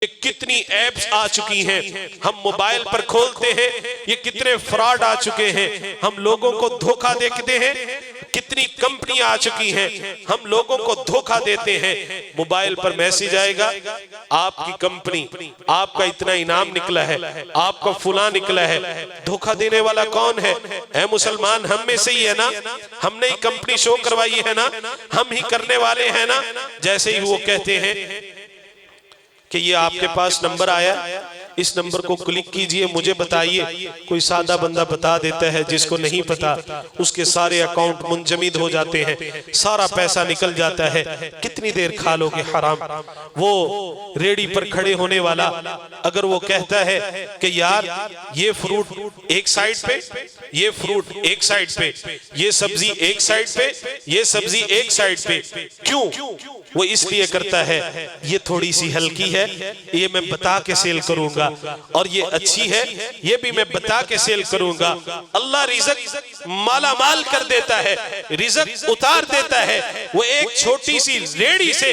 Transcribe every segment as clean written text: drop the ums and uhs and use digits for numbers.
ये कितनी ऐप्स आ चुकी हैं, हम मोबाइल पर खोलते हैं, ये कितने फ्रॉड आ चुके हैं, हम लोगों को धोखा देते हैं। कितनी कंपनी आ चुकी हैं, हम लोगों को धोखा देते हैं। मोबाइल पर मैसेज आएगा, आपकी कंपनी, आपका इतना इनाम निकला है, आपका फुला निकला है। धोखा देने वाला कौन है? ऐ मुसलमान, हम में से ही है ना, हमने ही कंपनी शो करवाई है ना, हम ही करने वाले हैं ना। जैसे ही वो कहते हैं कि ये आपके पास नंबर आया, इस नंबर को क्लिक कीजिए, मुझे बताइए। कोई सादा बंदा बता देता है, जिसको नहीं पता उसके सारे अकाउंट मुंजमद हो जाते हैं, सारा पैसा निकल जाता है। कितनी देर खा लोगे हराम। वो रेडी पर खड़े होने वाला अगर वो कहता है कि यार ये फ्रूट एक साइड पे, ये फ्रूट एक साइड पे, ये सब्जी एक साइड पे, ये सब्जी एक साइड पे, क्यों? वो इसलिए करता है ये थोड़ी सी हल्की है, ये मैं बता के सेल करूंगा, और ये अच्छी है, ये भी मैं बता के सेल करूंगा। अल्लाह रिज़्क माला माल कर देता है, रिज़्क उतार देता है। वो एक छोटी सी रेड़ी से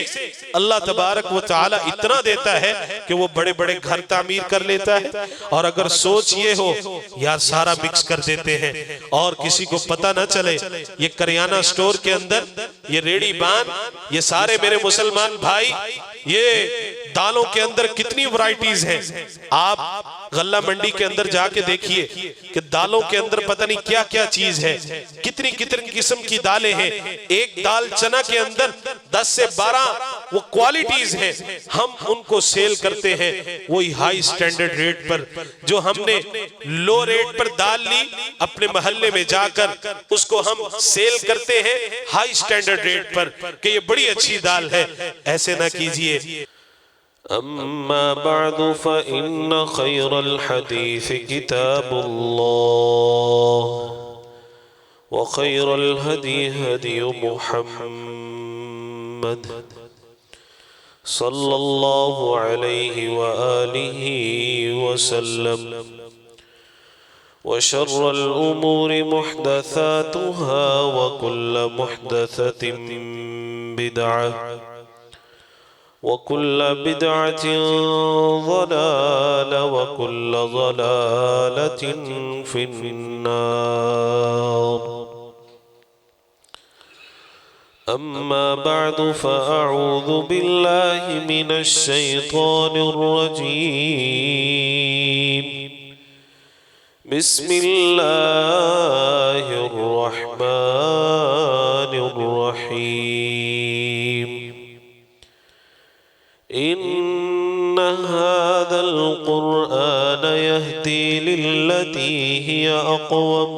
अल्लाह तबारक व तआला इतना देता है कि वो बड़े बड़े घर तामीर कर लेता है। और अगर सोच ये हो यार सारा मिक्स कर देते हैं और किसी को पता ना चले, ये करियाना स्टोर के अंदर ये रेड़ी बान, ये सारे मेरे मुसलमान भाई, ये दालों के अंदर कितनी वैरायटीज हैं। आप गल्ला मंडी के अंदर जाके देखिए कि दालों के अंदर पता नहीं क्या क्या चीज है, कितनी कितनी किस्म की दालें हैं। एक दाल चना के अंदर 10 से 12 वो क्वालिटीज हैं। हम उनको सेल करते हैं वही हाई स्टैंडर्ड रेट पर। जो हमने लो रेट पर दाल ली, अपने मोहल्ले में जाकर उसको हम सेल करते हैं हाई स्टैंडर्ड रेट पर कि ये बड़ी अच्छी दाल है। ऐसे ना कीजिए। अम्मा बअदु फ़इन्न खैरल हदीस किताबुल्लाह व खैरल हदी हदी मुहम्मद सल्लल्लाहु अलैहि व आलिहि वसल्लम व शर्रल उमूरि मुहदसातुहा व कुल्ल मुहदसतिन बिदअह वकुल्ल बिदअतिन ज़लाला वकुल्ल ज़लालतिन फिन्नार। अम्मा बअदु फ़अऊज़ु बिल्लाहि मिनश शैतानिर रजीम। बिस्मिल्लाहिर रहमानिर रहीम। इन्न हाज़ल क़ुरआन यहदी लिल्लती हिय अक़वम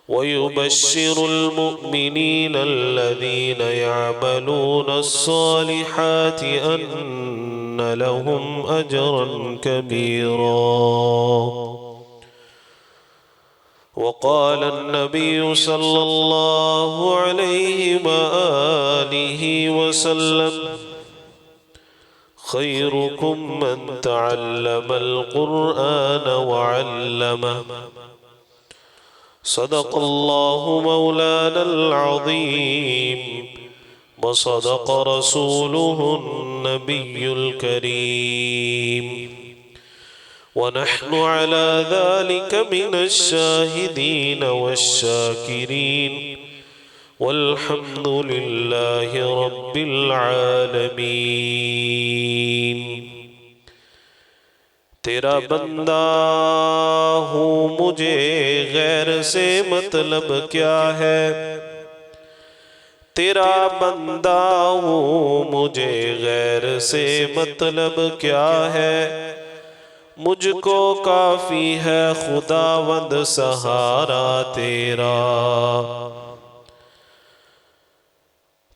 व युबश्शिरुल मुअ्मिनीना अल्लज़ीना यअमलूना अस्सालिहाति अन्न लहुम अजरन कबीरा। वक़ाल अन्नबिय्यु सल्लल्लाहु अलैहि व आलिहि वसल्लम खैरुकुम मन तअल्लमल क़ुरआन व अल्लमह। सदक़ल्लाहु मौलानल अज़ीम व सदक़ रसूलुहुन नबियुल करीम व नहनु अला ज़ालिका मिनश शाहिदीन वश्शाकिरीन वल्हम्दुलिल्लाहि रब्बिल आलमीन। तेरा बंदा हूँ, मुझे गैर से मतलब क्या है। तेरा बंदा हूँ, मुझे गैर से मतलब क्या है। मुझको काफी है खुदावंद सहारा तेरा।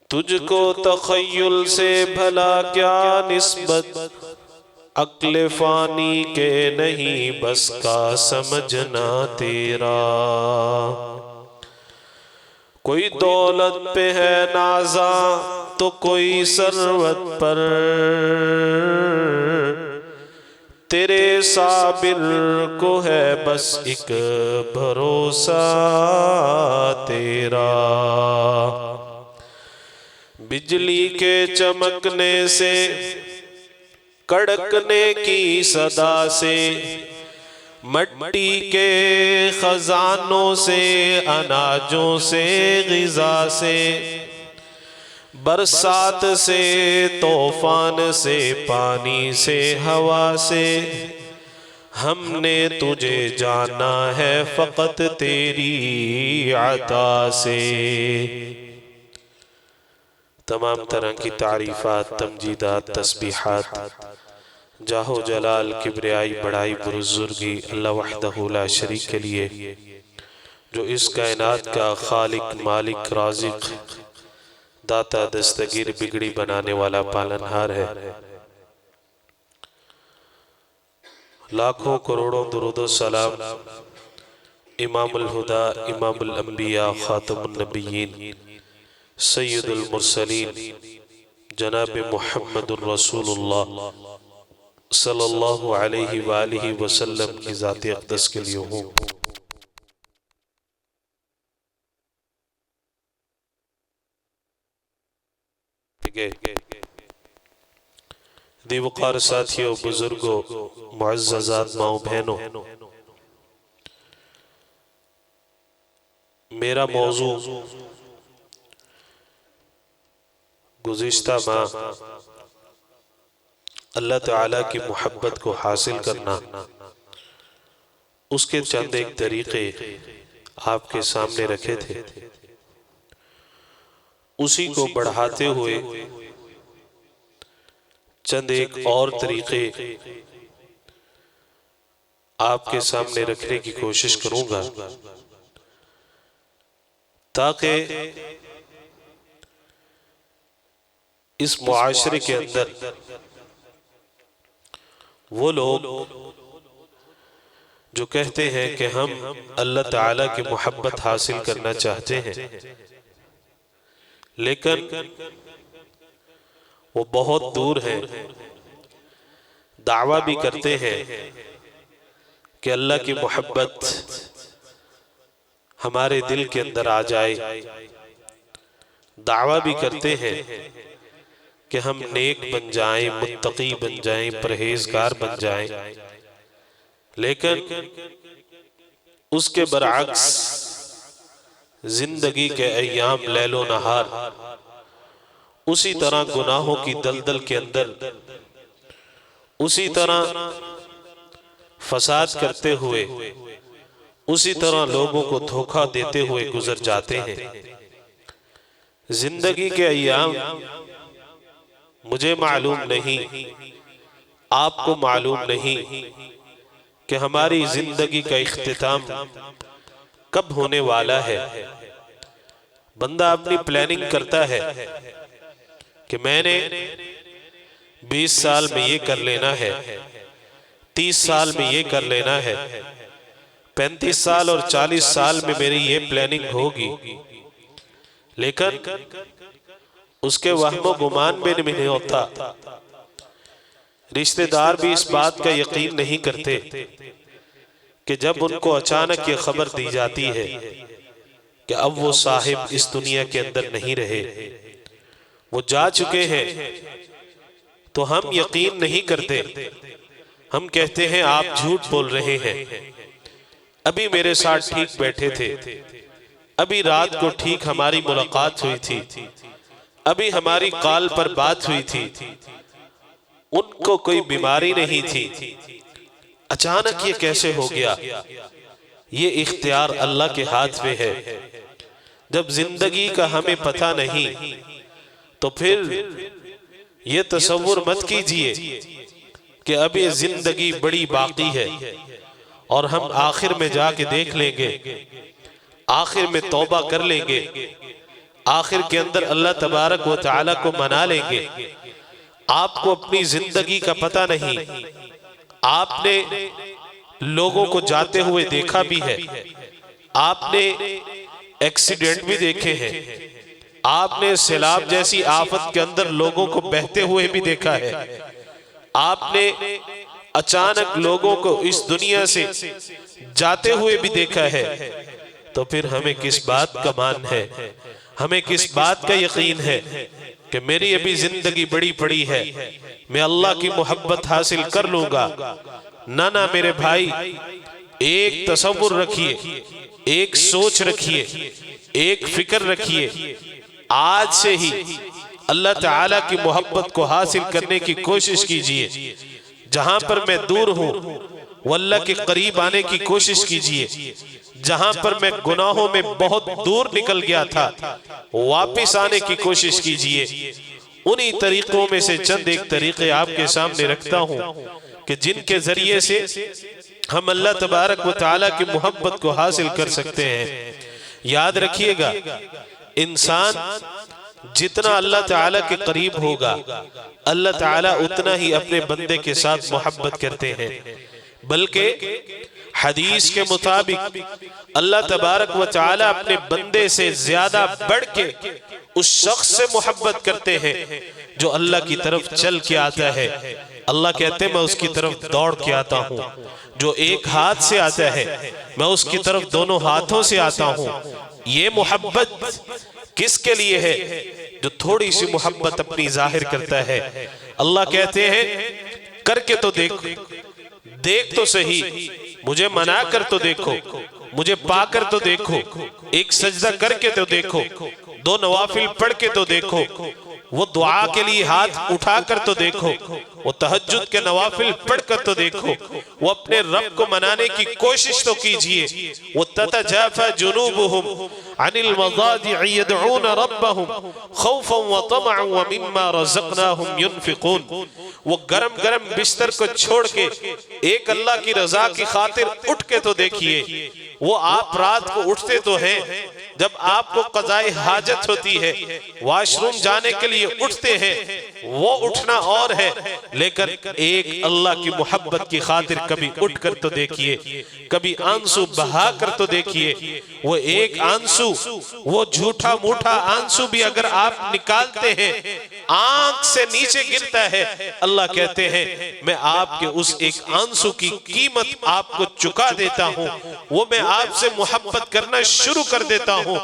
तुझको तख़य्युल से भला क्या निस्बत, अक्ल फ़ानी के नहीं बस का समझना तेरा। कोई दौलत पे है नाज़ा तो कोई सरवत पर, तेरे साबिर को है बस एक भरोसा तेरा। बिजली के चमकने से कड़कने की सदा से, मट्टी के खजानों से, अनाजों से, ग़िज़ा से, बरसात से, तूफान से, पानी से, हवा से, हमने तुझे जाना है फ़क़त तेरी अता से। तमाम तरह की तारीफ़ात, तमजीदात, तस्बीहात, जाहो जलाल, किब्रियाई, बड़ाई, बुजुर्गी अल्लाह वहदहू ला शरीक के लिए, जो इस कायनात का खालिक, मालिक, राज़िक, दाता, दस्तगीर, बिगड़ी बनाने वाला, पालनहार है। लाखों करोड़ों दुरूद सलाम इमामुल हुदा, इमामुल अंबिया, खातमुन नबिय्यीन, सय्यदुल मुरसलीन, जनाब मुहम्मदुर रसूलुल्लाह सल्लल्लाहु अलैहि वालिहि वसल्लम की ज़ात अक़दस के लिए हो। दीवकार साथियों, बुजुर्गों, मुअज़्ज़ज़ात माओ बहनों, मेरा मौजू गुज़िश्ता माह अल्लाह ताला की मोहब्बत को हासिल करना, उसके चंद एक तरीक़े आपके सामने रखे थे। उसी को बढ़ाते हुए चंद एक और तरीक़े आपके सामने रखने की कोशिश करूंगा, ताकि इस मुआशरे के अंदर वो लोग जो कहते हैं कि हम अल्लाह ताला की मोहब्बत हासिल करना चाहते हैं, लेकिन वो बहुत दूर हैं, दावा भी करते हैं कि अल्लाह की मोहब्बत हमारे दिल के अंदर आ जाए, दावा भी करते हैं कि हम नेक बन जाएं, मुत्तकी बन जाएं, परहेजगार बन जाएं, लेकिन उसके बरअक्स जिंदगी के अय्याम लैलो नहार उसी तरह गुनाहों की दलदल के अंदर, उसी तरह फसाद करते हुए, उसी तरह लोगों को धोखा देते हुए गुजर जाते हैं। जिंदगी के अय्याम मुझे मालूम नहीं, आपको मालूम नहीं कि हमारी जिंदगी का इख्तिताम कब होने वाला है। बंदा अपनी प्लानिंग करता है कि मैंने 20 साल में ये कर लेना है, 30 साल में ये कर लेना है, 35 साल और 40 साल में मेरी ये प्लानिंग होगी, लेकिन उसके वहमो गुमान भी नहीं होता। रिश्तेदार भी इस बात का यकीन नहीं करते कि जब उनको अचानक ये खबर दी जाती है कि अब वो साहिब इस दुनिया के अंदर नहीं रहे, वो जा चुके हैं, तो हम यकीन नहीं करते। हम कहते हैं आप झूठ बोल रहे हैं, अभी मेरे साथ ठीक बैठे थे, अभी रात को ठीक हमारी मुलाकात हुई थी, अभी हमारी कॉल पर बात हुई थी, उनको कोई बीमारी नहीं थी, अचानक ये कैसे हो गया। ये इख्तियार अल्लाह के हाथ में है। जब जिंदगी का हमें पता नहीं, तो फिर ये तसव्वुर मत कीजिए कि अब ये जिंदगी बड़ी बाकी है और हम आखिर में जाके देख लेंगे, आखिर में तौबा कर लेंगे, आखिर के अंदर अल्लाह तबारक व तआला को मना लेंगे। आपको अपनी जिंदगी का पता नहीं। आपने लोगों को जाते हुए देखा भी है, आपने एक्सीडेंट भी देखे हैं, आपने सैलाब जैसी आफत के अंदर लोगों को बहते हुए भी देखा है, आपने अचानक लोगों को इस दुनिया से जाते हुए भी देखा है। तो फिर हमें किस बात का मान है, हमें किस बात का यकीन है कि मेरी अभी जिंदगी बड़ी पड़ी है, मैं अल्लाह की मोहब्बत हासिल कर लूंगा। ना ना मेरे भाई, एक तसव्वुर रखिए, एक सोच रखिए, एक फिक्र रखिए, आज से ही अल्लाह ताला की मोहब्बत को हासिल करने की कोशिश कीजिए। जहां पर मैं दूर हूं वो अल्लाह के करीब आने की कोशिश कीजिए। जहां पर मैं गुनाहों में बहुत दूर निकल गया था वापस आने की कोशिश कीजिए। उन्हीं तरीकों में से चंद एक तरीके आपके सामने रखता हूं कि जिनके जरिए से हम अल्लाह तबारक व तआला की मोहब्बत को हासिल कर सकते हैं। याद रखिएगा, इंसान जितना अल्लाह ताला के करीब होगा अल्लाह ताला उतना ही अपने बंदे के साथ मोहब्बत करते हैं। बल्कि हदीस के मुताबिक अल्लाह तबारक व तआला अपने बंदे से ज्यादा बढ़ के उस शख्स से मोहब्बत करते हैं जो अल्लाह की तरफ चल के आता है। अल्लाह कहते हैं मैं उसकी तरफ दौड़ के आता हूँ। जो एक हाथ से आता है मैं उसकी तरफ दोनों हाथों से आता हूँ। ये मोहब्बत किसके लिए है? जो थोड़ी सी मोहब्बत अपनी जाहिर करता है। अल्लाह कहते हैं करके तो देखो, देख तो सही, मुझे मना कर तो देखो, मुझे पाकर तो देखो, एक सजदा करके तो देखो, दो नवाफिल पढ़ के तो देखो, वो दुआ के लिए हाथ उठा कर तो देखो, वो तहज्जुद के नवाफिल पढ़ कर तो देखो, वो अपने रब को मनाने की कोशिश तो कीजिए। वो ततजाफा जुनूबुहुम अनिल मज़ाजि'i यदऊन रब्बहुम खौफन व तमअन व मिम्मा रज़क़नाहुम युनफिकून। वो गरम गरम बिस्तर को छोड़ के एक अल्लाह की रजा की खातिर उठ के तो देखिए। वो आप रात को उठते तो हैं, जब आपको क़ज़ाए हाजत होती है, वॉशरूम जाने के लिए उठते हैं, वो उठना और है, लेकिन एक अल्लाह की मोहब्बत की खातिर कभी उठ कर तो देखिए, कभी आंसू बहा कर तो देखिए। वो एक आंसू, वो झूठा मूठा आंसू भी अगर आप निकालते हैं आंख से नीचे गिरता है, अल्लाह कहते हैं मैं आपके उस एक आंसू की कीमत आपको चुका देता हूँ। वो मैं आपसे मोहब्बत करना शुरू कर देता हूँ।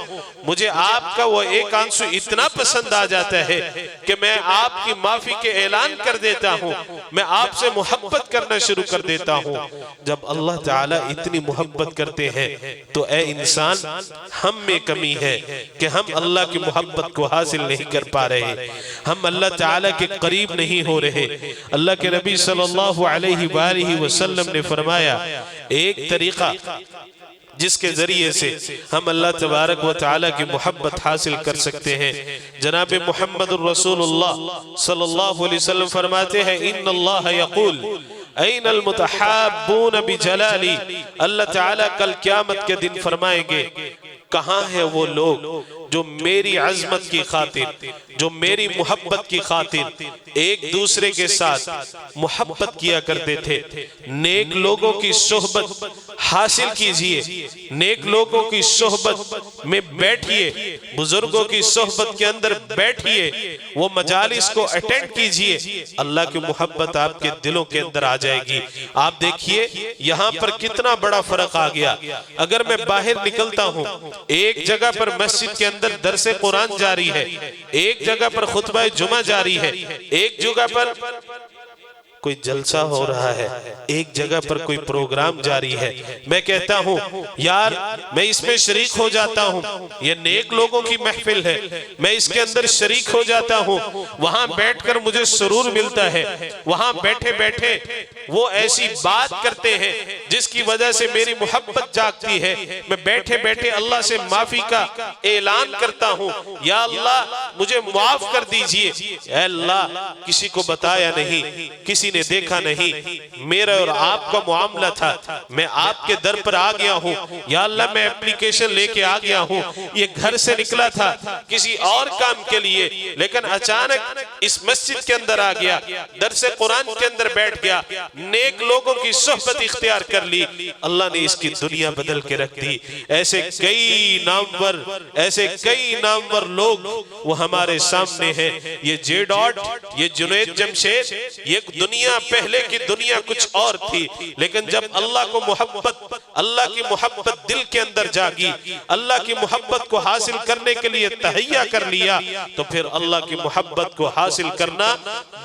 मुझे आपका वो एक आंसू इतना पसंद आ जाता है कि मैं आपकी माफी के ऐलान कर देता हूँ, मैं आपसे मोहब्बत करना शुरू कर देता हूँ। जब अल्लाह ताला इतनी मोहब्बत करते हैं तो ए इंसान, हम में कमी है कि हम अल्लाह की मोहब्बत को हासिल नहीं कर पा रहे, हम अल्लाह ताला के करीब नहीं हो रहे। अल्लाह के नबी सल्लल्लाहु अलैहि वसल्लम ने फरमाया, एक तरीका जिसके जरिए से हम अल्लाह तबारक व तआला की मोहब्बत हासिल कर सकते हैं, जनाब मुहम्मदुर रसूलुल्लाह सल्लल्लाहु अलैहि वसल्लम फरमाते हैं, इन्नल्लाह यक़ूल ऐनल मुतहब्बून बिजलाली। अल्लाह ताला कल क़यामत के दिन फरमाएंगे, कहाँ है वो लोग जो मेरी अजमत की खातिर, जो मेरी मोहब्बत की खातिर एक दूसरे के साथ मोहब्बत किया करते थे। नेक लोगों की सोहबत हासिल कीजिए, नेक लोगों की सोहबत में बैठिए, बुजुर्गों की सोहबत के अंदर बैठिए, वो मजालिस को अटेंड कीजिए, अल्लाह की मोहब्बत आपके दिलों के अंदर आ जाएगी। आप देखिए यहाँ पर कितना बड़ा फर्क आ गया। अगर मैं बाहर निकलता हूँ, एक जगह पर मस्जिद के अंदर दरसे कुरान जारी है, एक जगह पर खुतबा जुमा जारी है, एक जगह पर कोई जलसा हो रहा है, एक जगह पर कोई प्रोग्राम जारी है, मैं कहता हूँ यार मैं इसमें शरीक हो जाता हूँ, ये नेक लोगों की महफिल है, मैं इसके अंदर शरीक हो जाता हूँ, वहां बैठकर मुझे सुरूर मिलता है, वहां बैठे बैठे वो ऐसी बात करते हैं जिसकी वजह से मेरी मोहब्बत जागती है। मैं बैठे बैठे अल्लाह से माफी का ऐलान करता हूँ, या अल्लाह मुझे माफ कर दीजिए। अल्लाह किसी को बताया नहीं, किसी ने देखा नहीं, मेरा और आपका मामला था, मैं आपके दर पर आ गया हूँ, या अल्लाह मैं एप्लीकेशन लेके आ गया हूँ, ये घर से निकला था किसी और काम के लिए, लेकिन अचानक इस मस्जिद के अंदर आ गया, दरसे कुरान के अंदर बैठ गया, नेक लोगों की सोहबत इख्तियार कर ली, अल्लाह ने इसकी दुनिया बदल के रख दी। ऐसे कई नामवर लोग वो हमारे सामने हैं। ये जे डॉट, ये जुनैद जमशेद, ये दुनिया दुनिया पहले की दुनिया कुछ और थी, लेकिन जब अल्लाह की मोहब्बत दिल के अंदर जागी, अल्लाह की मोहब्बत को हासिल करने के लिए तहैया कर लिया, तो फिर अल्लाह की मोहब्बत को हासिल करना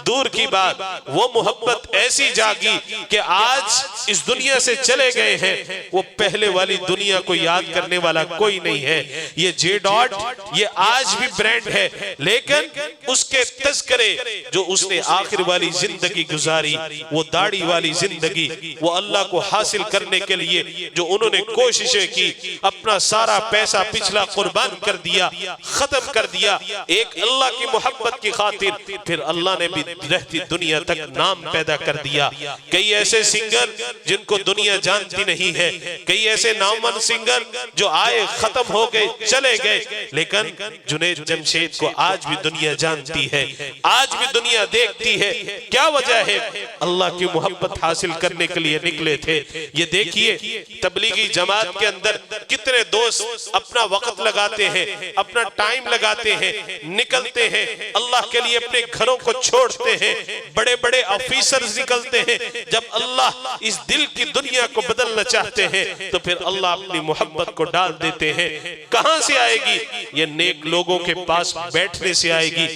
दूर की बात, वो मोहब्बत ऐसी जागी कि आज इस दुनिया से चले गए हैं, वो पहले वाली दुनिया को याद करने वाला कोई नहीं है। ये जे डॉट ये आज भी ब्रांड है, लेकिन उसके तज़किरे जो उसने आखिर वाली जिंदगी गुजारी, वो दाढ़ी वाली जिंदगी, वो अल्लाह को हासिल करने के लिए जो उन्होंने कोशिशें की, अपना सारा पैसा पिछला कुर्बान कर दिया, खत्म कर दिया एक अल्लाह की मोहब्बत की खातिर, फिर अल्लाह ने भी रहती दुनिया तक नाम पैदा कर दिया। कई ऐसे सिंगर जिनको दुनिया जानती नहीं है, कई ऐसे नामवन सिंगर जो आए खत्म हो गए चले गए, लेकिन जुनैद जमशेद को आज भी दुनिया जानती है, आज भी दुनिया देखती है। क्या वजह है? अल्लाह की मोहब्बत हासिल करने के लिए निकले थे। ये देखिए तबलीगी जमात के अंदर कितने दोस्त अपना वक्त लगाते हैं, अपना टाइम लगाते हैं, निकलते हैं अल्लाह के लिए, अपने घरों को छोड़ते हैं, बड़े बड़े ऑफिसर्स निकलते हैं। जब अल्लाह इस दिल की दुनिया को बदलना चाहते हैं तो फिर अल्लाह अपनी मोहब्बत को डाल देते हैं। कहां से आएगी? ये नेक लोगों के पास बैठने से आएगी।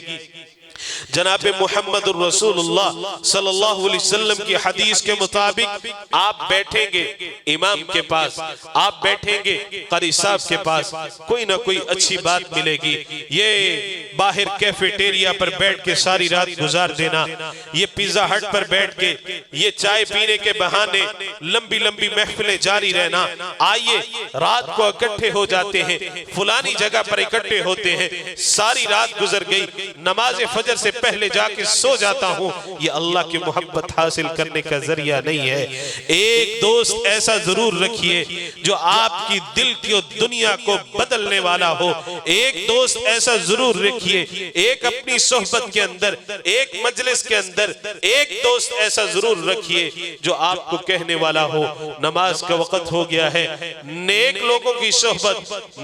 जनाब मोहम्मद रसूलुल्लाह सल्लल्लाहु अलैहि वसल्लम की हदीस के मुताबिक आप बैठेंगे इमाम के पास, आप बैठेंगे कारी साहब के पास, कोई ना कोई अच्छी बात मिलेगी। ये बाहर कैफेटेरिया पर बैठ के सारी रात गुजार देना, ये पिज्जा हट पर बैठ के ये चाय पीने के बहाने लंबी लंबी महफिलें जारी रहना, आइए रात को इकट्ठे हो जाते हैं, फुलानी जगह पर इकट्ठे होते हैं, सारी रात गुजर गई, नमाज फजर से पहले जाके सो जाता हूं, ये अल्लाह की मोहब्बत हासिल करने का जरिया नहीं है। एक दोस्त ऐसा जरूर रखिए जो आपकी दिल की दुनिया को बदलने वाला हो। एक दोस्त ऐसा जरूर रखिए, एक अपनी सोहबत के अंदर, एक मजलिस के अंदर एक दोस्त ऐसा जरूर रखिए जो आपको कहने वाला हो नमाज का वक्त हो गया है। नेक लोगों की सोहबत,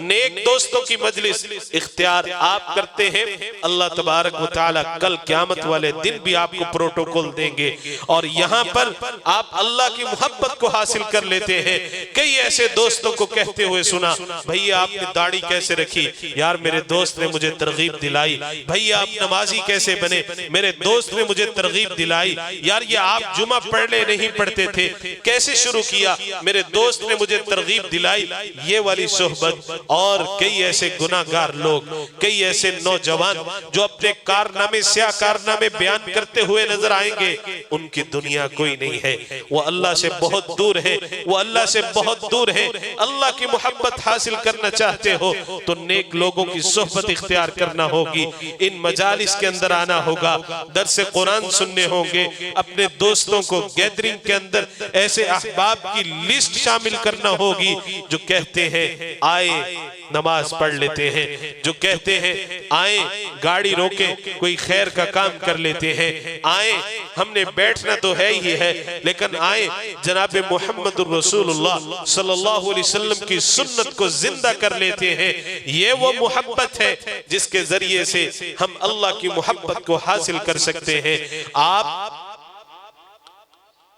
नेक दोस्तों की मजलिस इख्तियार आप करते हैं, अल्लाह तबारक व तआला कल क़यामत वाले दिन भी आपको प्रोटोकॉल देंगे और यहाँ पर आप अल्लाह की मोहब्बत को हासिल कर लेते हैं। कई ऐसे दोस्तों को कहते हुए सुना, भैया आपने दाढ़ी कैसे रखी? यार मेरे दोस्त ने मुझे तरगीब दिलाई। भैया आप नमाजी कैसे बने? मेरे दोस्त ने मुझे तरगीब दिलाई। यार ये आप जुमा पढ़ने नहीं पढ़ते थे, कैसे शुरू किया? मेरे दोस्त ने मुझे तरगीब दिलाई। ये वाली सोहबत। और कई ऐसे गुनाहगार लोग, कई ऐसे नौजवान जो अपने कारनामे स्या कारनामे बयान करते हुए नजर आएंगे, उनकी दुनिया कोई नहीं है, वो अल्लाह से बहुत दूर है, वो अल्लाह से बहुत दूर है। अल्लाह की मोहब्बत हासिल करना चाहते हो तो नेक लोगों की सोहबत इख्तियार करना होगी, इन मजालिस के अंदर आना होगा, दर्स कुरान सुनने होंगे, अपने दोस्तों को गैदरिंग के अंदर ऐसे अहबाब की लिस्ट शामिल करना होगी जो कहते हैं आए नमाज पढ़ लेते हैं, जो कहते हैं आए गाड़ी रोके कोई खैर का काम कर लेते हैं, आए हमने बैठना तो है ही है लेकिन आए जनाब मोहम्मद रसूलुल्लाह सल्लल्लाहु अलैहि वसल्लम की सुन्नत को जिंदा कर लेते हैं। ये वो मोहब्बत है जिसके जरिए से हम अल्लाह की मोहब्बत को हासिल कर सकते हैं। आप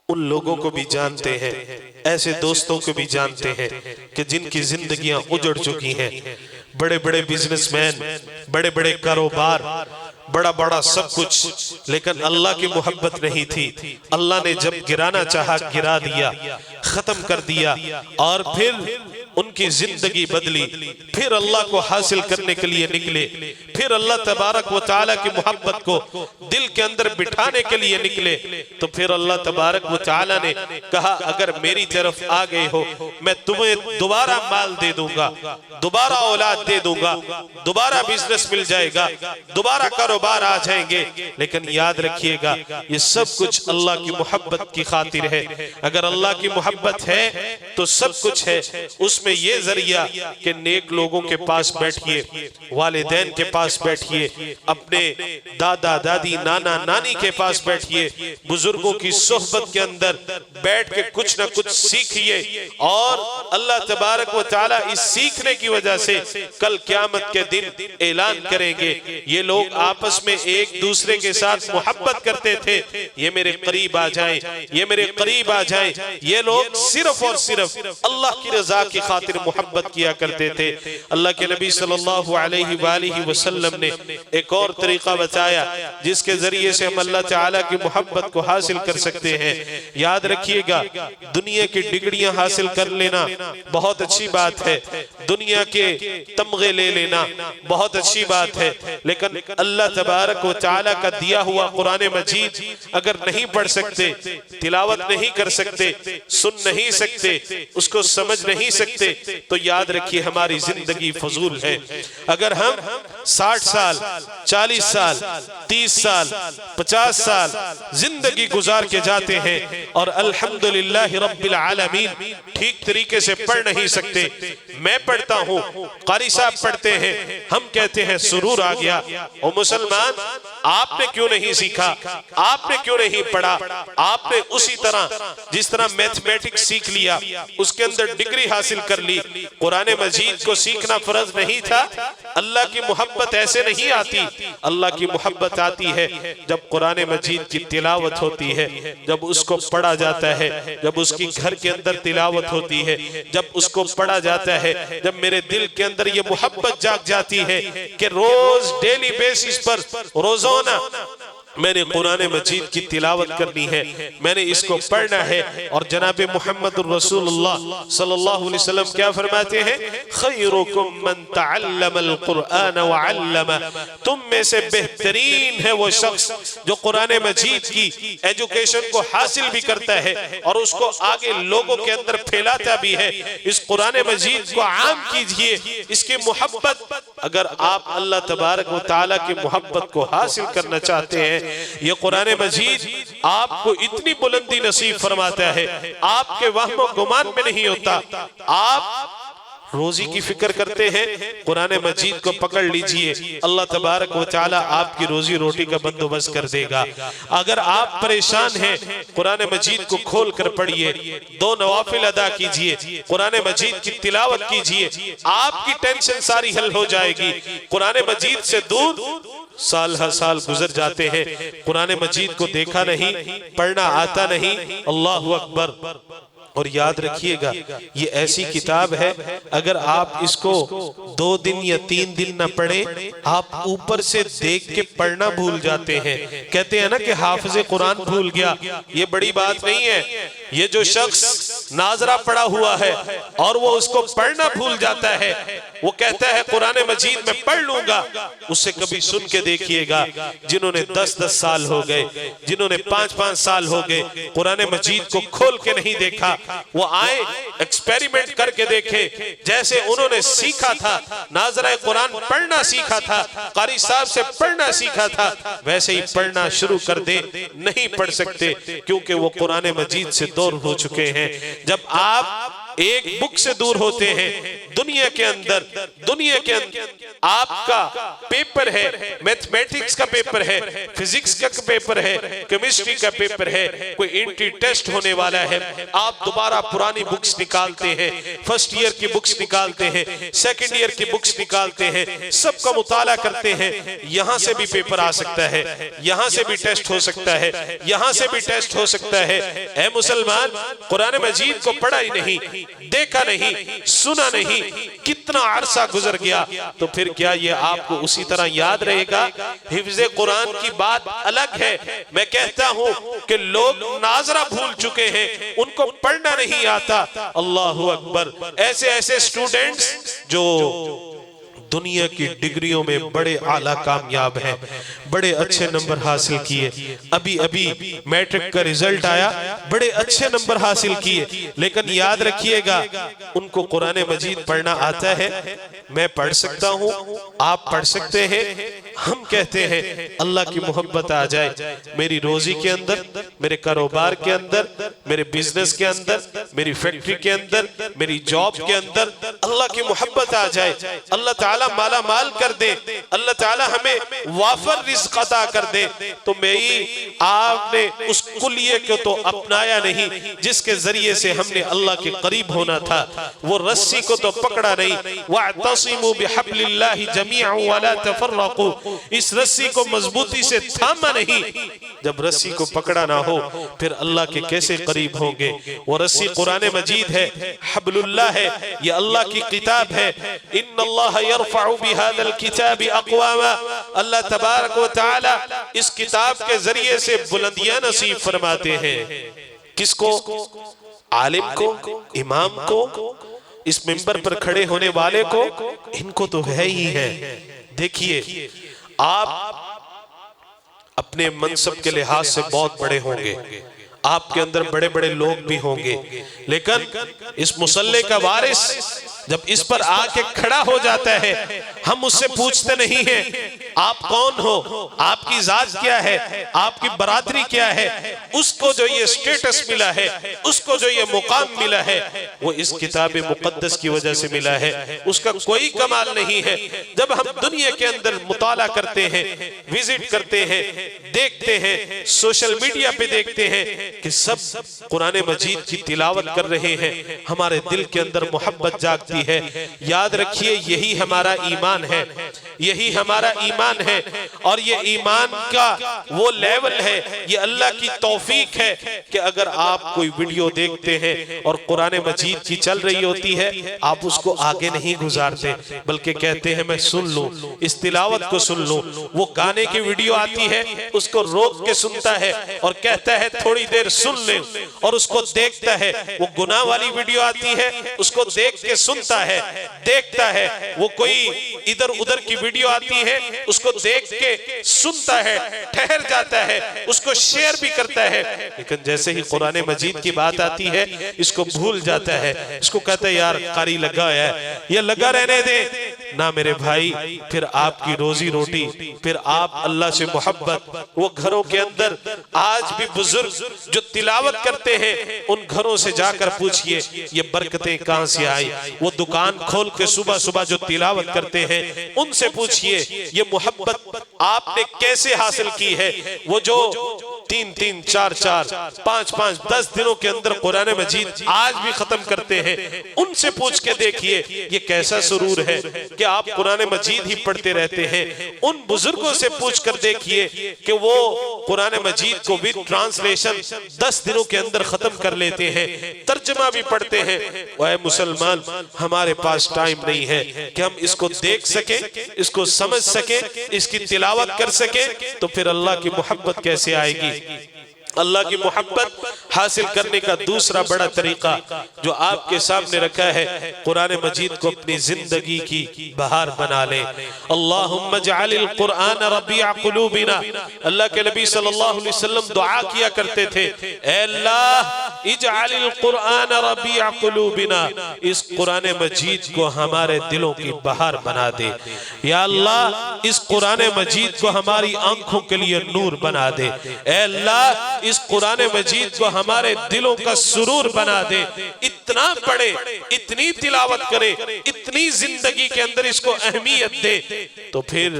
उन लोगों को भी जानते हैं, ऐसे दोस्तों को भी जानते हैं कि जिनकी जिंदगियां उजड़ चुकी हैं, बड़े बड़े बिजनेसमैन, बड़े बड़े कारोबार, बड़ा बड़ा सब कुछ, लेकिन अल्लाह की मोहब्बत नहीं थी। अल्लाह ने जब गिराना चाहा गिरा दिया, खत्म कर दिया और फिर उनकी जिंदगी बदली, फिर अल्लाह को हासिल करने के लिए निकले, फिर अल्लाह तबारक व तआला की मोहब्बत को दिल के अंदर बिठाने के लिए निकले, तो फिर अल्लाह तबारक व तआला ने कहा अगर मेरी तरफ आ गए हो मैं तुम्हें दोबारा माल दे दूंगा, दोबारा औलाद दे दूंगा, दोबारा बिजनेस मिल जाएगा, दोबारा कारोबार आ जाएंगे। लेकिन याद रखिएगा ये सब कुछ अल्लाह की मोहब्बत की खातिर है। अगर अल्लाह की मोहब्बत है तो सब कुछ है, उसमें उसमें ये जरिया कि नेक लोगों के पास बैठिए, वालिदैन के पास बैठिए, अपने दादा दादी नाना नानी के पास बैठिए, बुजुर्गों की सोहबत के अंदर बैठ के कुछ ना कुछ सीखिए। और अल्लाह तबारक व तआला इस सीखने की वजह से कल क़यामत के दिन ऐलान करेंगे, ये लोग आपस में एक दूसरे के साथ मोहब्बत करते थे, ये मेरे करीब आ जाएं, ये मेरे करीब आ जाएं। ये लोग सिर्फ और सिर्फ अल्लाह की रजा की खातिर मोहब्बत किया करते थे। अल्लाह के नबी सल्लल्लाहु अलैहि वसल्लम ने एक और तरीका बताया जिसके जरिए से हम अल्लाह ताला की मोहब्बत को हासिल कर सकते हैं। याद रखिएगा, दुनिया की डिग्रियां हासिल कर लेना बहुत अच्छी बात है, दुनिया के तमगे ले लेना बहुत अच्छी बात है, लेकिन अल्लाह तबारक व तआला का दिया हुआ कुरान मजीद अगर नहीं पढ़ सकते, तिलावत नहीं कर सकते, सुन नहीं सकते, उसको समझ नहीं सकते, तो याद रखिए हमारी जिंदगी फजूल है। अगर हम 60 साल 40 साल 30 साल 50 साल जिंदगी गुजार के जाते हैं और अल्हम्दुलिल्लाह रब्बिल आलमीन ठीक तरीके से पढ़ नहीं सकते, मैं पढ़ता हूँ, कारी साहब पढ़ते हैं, हम कहते हैं सुरूर आ गया। ओ मुसलमान, आपने क्यों नहीं सीखा, आपने क्यों नहीं पढ़ा? आपने उसी तरह जिस तरह मैथमेटिक्स सीख लिया, उसके अंदर डिग्री हासिल कर ली, कुरान मजीद को सीखना फर्ज नहीं था? अल्लाह की मोहब्बत ऐसे नहीं आती। अल्लाह की मोहब्बत आती है जब कुरान मजीद की तिलावत होती है, जब उसको पढ़ा जाता है, जब उसकी घर के अंदर तिलावत होती है, जब उसको पढ़ा जाता है, जब मेरे दिल के अंदर ये मोहब्बत जाग जाती है कि रोज डेली बेसिस पर रोजाना मैंने कुरान मजीद की तिलावत करनी है, मैंने इसको पढ़ना है। और जनाब मुहम्मद रसूलुल्लाह सल्लल्लाहु अलैहि वसल्लम क्या फरमाते हैं? खैरुकुम मन तअल्लमल कुरआन व अल्लम, तुम में से बेहतरीन है वो शख्स जो कुरान मजीद की एजुकेशन को हासिल भी करता है और उसको आगे लोगों के अंदर फैलाता भी है। इस कुरान मजीद को आम कीजिए, इसकी मोहब्बत, अगर आप अल्लाह तबारक व तआला की मोहब्बत को हासिल करना चाहते हैं, ये कुरान मजीद आपको इतनी बुलंदी नसीब फरमाता है, आपके वहम गुमान में नहीं होता। आप रोजी की फिक्र करते हैं, कुरान मजीद को पकड़ लीजिए, अल्लाह तबारक व तआला आपकी रोजी रोटी का बंदोबस्त कर देगा। अगर आप परेशान हैं, कुरान मजीद को खोल कर पढ़िए, 2 नवाफिल अदा कीजिए, कुरान मजीद की तिलावत कीजिए, आपकी टेंशन सारी हल हो जाएगी। कुरान मजीद से दूर साल हर साल गुजर जाते हैं, कुरान मजीद को देखा नहीं, पढ़ना आता नहीं। अल्लाहु अकबर। और याद रखिएगा, ये ऐसी किताब है, अगर आप इसको 2 दिन या 3 दिन न पढ़े, आप ऊपर से देख के पढ़ना भूल जाते हैं। कहते हैं ना कि हाफिज़े कुरान भूल गया, ये बड़ी बात नहीं है। ये जो शख्स नाजरा पढ़ा हुआ है और वो उसको पढ़ना भूल जाता है, वो कहता है कुरान मजीद में पढ़ लूंगा, उससे कभी सुन के देखिएगा, जिन्होंने 10-10 साल हो गए, जिन्होंने 5-5 साल हो गए, कुरान मजीद को खोल के नहीं देखा, वो आए एक्सपेरिमेंट करके देखे, जैसे उन्होंने सीखा था, नाजरा कुरान पढ़ना सीखा था, कारी साहब से पढ़ना सीखा था, वैसे ही पढ़ना शुरू कर दे, नहीं पढ़ सकते, क्योंकि वो कुरान मजीद से दूर हो चुके हैं। जब आप एक बुक से दूर होते हैं, दुनिया के अंदर आपका पेपर है, मैथमेटिक्स का पेपर है, फिजिक्स का पेपर है, केमिस्ट्री का पेपर है, कोई एंट्री टेस्ट होने वाला है, आप दोबारा पुरानी बुक्स निकालते हैं, फर्स्ट ईयर की बुक्स निकालते हैं, सेकंड ईयर की बुक्स निकालते हैं, सबका मुताला करते हैं। यहां से भी पेपर आ सकता है, यहां से भी टेस्ट हो सकता है, यहां से भी टेस्ट हो सकता है। ऐ मुसलमान, कुरान मजीद को पढ़ा ही नहीं, देखा नहीं, सुना नहीं, कितना अरसा गुजर गया, तो फिर क्या ये आपको उसी तरह याद रहेगा? हिफ्ज़े कुरान की बात अलग है। मैं कहता हूं कि लोग नाजरा भूल चुके हैं, उनको पढ़ना नहीं आता। अल्लाहु अकबर। ऐसे ऐसे स्टूडेंट्स जो दुनिया की डिग्रियों में बड़े आला कामयाब हैं, बड़े अच्छे नंबर हासिल किए, अभी अभी मैट्रिक का रिजल्ट आया, बड़े अच्छे नंबर हासिल किए, लेकिन याद रखिएगा उनको कुरान मजीद पढ़ना आता है। मैं पढ़ सकता हूँ, आप पढ़ सकते हैं, हम कहते हैं अल्लाह की मोहब्बत आ जाए मेरी रोजी के अंदर, मेरे कारोबार के अंदर, मेरे बिजनेस के अंदर, मेरी फैक्ट्री के अंदर, मेरी जॉब के अंदर अल्लाह की मोहब्बत आ जाए, अल्लाह ताला माला माल कर दे, अल्लाह ताला हमें वाफर रिज़्क़ अता कर दे। तो मेरी आपने उस कुलिये को तो अपनाया नहीं जिसके जरिए से हमने अल्लाह के करीब होना था, वो रस्सी को तो पकड़ा नहीं। वअतसिमू बिहब्लिल्लाहि जमीअन वला तफर्रकू, इस रस्सी को मजबूती से थामा नहीं। जब रस्सी को पकड़ा ना हो फिर अल्लाह के कैसे करीब होंगे। वो रस्सी कुरान मजीद है, हब्लुल्लाह है, ये अल्लाह की किताब है। इन्नल्लाह यरफउ बिहादल किताबि अक़वामा, अल्लाह तबारक व तआला इस किताब के जरिए से बुलंदियां नसीब फरमाते हैं। किसको? आलिम को, इमाम को, इस मिंबर पर खड़े होने वाले को, इनको तो है ही है। देखिए आप अपने मनसब के लिहाज से बहुत बड़े होंगे, आपके अंदर बड़े बड़े लोग भी होंगे, लेकिन इस मुसल्ले का वारिस जब इस पर आके खड़ा हो जाता है हम उससे पूछते नहीं हैं आप कौन हो, आपकी जात क्या है, आपकी बरादरी क्या है। उसको जो ये स्टेटस मिला है, उसको जो ये मुकाम मिला है, वो इस किताब मुकद्दस की वजह से मिला है, उसका कोई कमाल नहीं है। जब हम दुनिया के अंदर मुताला करते हैं, विजिट करते हैं, देखते हैं, सोशल मीडिया पे देखते हैं कि सब कुरान मजीद की तिलावत कर रहे हैं, हमारे दिल के अंदर मोहब्बत जागती है। याद रखिए यही हमारा ईमान है, यही हमारा ईमान है, और ये ईमान का वो लेवल है, ये अल्लाह की तौफीक है कि अगर आप कोई वीडियो देखते हैं और कुरान मजीद की चल रही होती है, आप उसको आगे नहीं गुजारते बल्कि कहते हैं मैं सुन लूं, इस तिलावत को सुन लूं। वो गाने की वीडियो आती है, उसको रोक के सुनता है और कहता है थोड़ी देर सुन ले, और उसको देखता है। वो गुनाह वाली वीडियो आती है, उसको देख के सुनता है, देखता है। वो कोई इधर उधर की वीडियो आती है, उसको देख के सुनता है, ठहर जाता है, उसको शेयर भी करता है, लेकिन जैसे ही कुरान मजीद की बात आती है इसको भूल जाता है। इसको कहता है यार कारी लगा है, ये लगा रहने दे ना मेरे भाई। फिर आपकी रोजी रोटी, फिर आप अल्लाह से मोहब्बत, वो घरों के अंदर आज भी बुजुर्ग जो तिलावत करते हैं उन घरों से जाकर पूछिए ये बरकतें कहां से आई। वो दुकान खोल के सुबह सुबह जो तिलावत करते हैं उनसे पूछिए ये मोहब्बत आपने कैसे हासिल की है। वो जो 3-3, 4-4, 5-5, 10 दिनों के अंदर कुरान मजीद आज भी खत्म करते हैं, उनसे पूछ के देखिए ये कैसा सुरूर है कि आप कुरान मजीद ही पढ़ते रहते हैं। उन बुजुर्गों से पूछ कर देखिए कि वो कुरान मजीद को विद ट्रांसलेशन 10 दिनों के अंदर खत्म कर लेते हैं, तर्जमा भी पढ़ते हैं। वह मुसलमान हमारे पास टाइम नहीं है कि हम इसको देख सके, इसको समझ सके, इसकी तिलावत कर सके, तो फिर अल्लाह की मोहब्बत कैसे आएगी। अल्लाह की मोहब्बत हासिल करने का दूसरा बड़ा तरीका जो आपके सामने रखा है, कुरान मजीद को अपनी जिंदगी की बहार बना ले। अल्लाहुम्मा जअलिल कुरान रबीअ कुलूबिना, अल्लाह के नबी सल्लल्लाहु अलैहि वसल्लम दुआ किया करते थे, ऐ अल्लाह इजअलिल कुरान रबीअ कुलूबिना, इस कुरान मजीद को हमारे दिलों की बहार बना दे। या अल्लाह इस कुरान मजीद को हमारी आंखों के लिए नूर बना दे। ऐ अल्लाह इस कुरान मजीद को हमारे दिलों का सुरूर बना दे। इतना पढ़े, इतनी तिलावत करे, इतनी जिंदगी के अंदर इसको अहमियत दे, तो फिर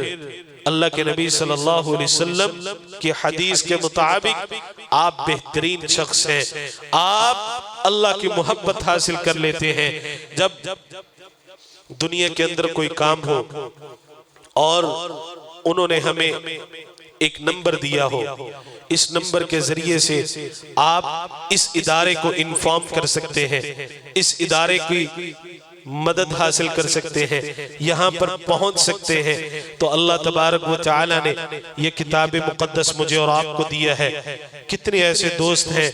अल्लाह के नबी सल्लल्लाहु अलैहि वसल्लम की हदीस के मुताबिक आप बेहतरीन शख्स हैं, आप अल्लाह की मोहब्बत हासिल कर लेते हैं। जब दुनिया के अंदर कोई काम हो और उन्होंने हमें एक नंबर दिया हो, इस नंबर के जरिए से आप इस इदारे को इन्फॉर्म कर सकते हैं, इस इदारे की मदद हासिल कर सकते हैं, यहाँ पर पहुंच सकते हैं। तो अल्लाह तबारक व तआला ने ये किताब मुकद्दस मुझे और आपको दिया है। कितने ऐसे दोस्त हैं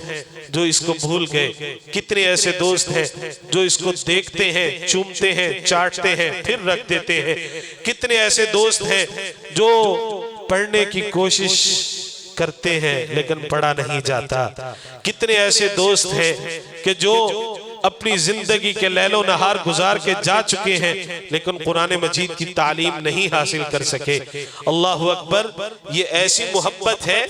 जो इसको भूल गए, कितने ऐसे दोस्त हैं जो इसको देखते हैं, चूमते हैं, चाटते हैं, फिर रख देते हैं। कितने ऐसे दोस्त हैं जो पढ़ने की कोशिश करते हैं लेकिन पढ़ा नहीं जाता। कितने ऐसे दोस्त हैं कि जो अपनी जिंदगी के लैलो नहार गुजार के जा चुके हैं, लेकिन कुरान मजीद की तालीम नहीं हासिल कर सके। अल्लाह अकबर। ये ऐसी मोहब्बत है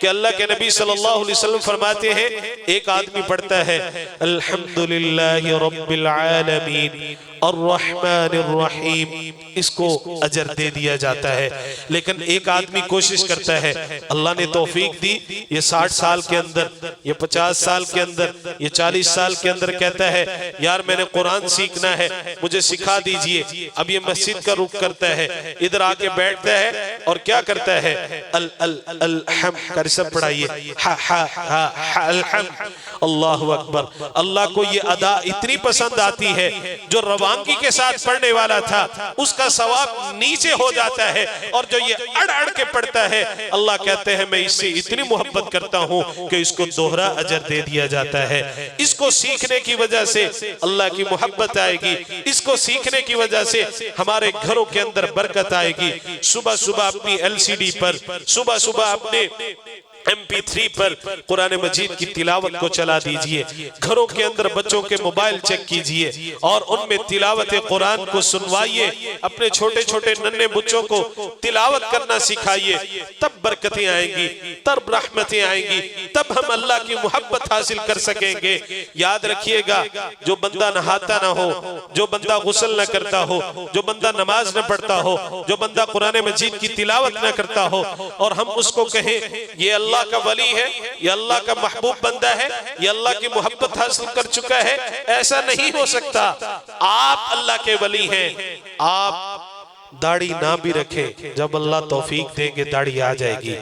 कि अल्लाह के नबी सल्लल्लाहु अलैहि वसल्लम फरमाते हैं, एक आदमी पढ़ता है अल्हम्दुलिल्लाहि रब्बिल आलमीन अर्रहमानिर रहीम, इसको अजर दे दिया जाता है। लेकिन एक आदमी कोशिश करता है, अल्लाह ने तौफीक दी, ये 60 साल के अंदर, ये 50 साल के अंदर, ये 40 साल के अंदर कहता है यार मैंने कुरान सीखना है, मुझे सिखा दीजिए। अब ये मस्जिद का रुख करता है, इधर आके बैठता है और क्या करता है अल अल अल हम कर सब पढ़ाइए हा हा हा अलहम। अल्लाह अकबर। अल्लाह को ये अदा इतनी पसंद आती है, जो रवानगी के साथ पढ़ने वाला था उसका सवाब नीचे हो जाता है, और जो ये अड़ अड़ के पढ़ता है अल्लाह कहते हैं मैं इससे इतनी मोहब्बत करता हूं कि इसको दोहरा अजर दे दिया जाता है। इसको सीखने की वजह से अल्लाह की मोहब्बत आएगी, इसको सीखने की वजह से हमारे घरों के अंदर बरकत आएगी। सुबह सुबह अपनी LCD पर, सुबह सुबह अपने MP3 पर कुरान मजीद की तिलावत को चला दीजिए। घरों के अंदर बच्चों के मोबाइल चेक कीजिए और उनमें तिलावत कुरान को सुनवाइए। अपने छोटे छोटे नन्हे बच्चों को तिलावत करना सिखाइए, तब बरकतें आएंगी, तब रहमतें आएंगी, तब हम अल्लाह की मोहब्बत हासिल कर सकेंगे। याद रखिएगा, जो बंदा नहाता ना हो, जो बंदा गुस्ल न करता हो, जो बंदा नमाज न पढ़ता हो, जो बंदा कुरान मजीद की तिलावत न करता हो, और हम उसको कहें ये अल्लाह का वली है, ये अल्लाह का महबूब बंदा है, ये अल्लाह की मोहब्बत हासिल कर चुका है, ऐसा नहीं हो सकता। आप अल्लाह के वली हैं। आप दाढ़ी ना भी रखें, जब अल्लाह तौफीक देंगे दाढ़ी आ जाएगी।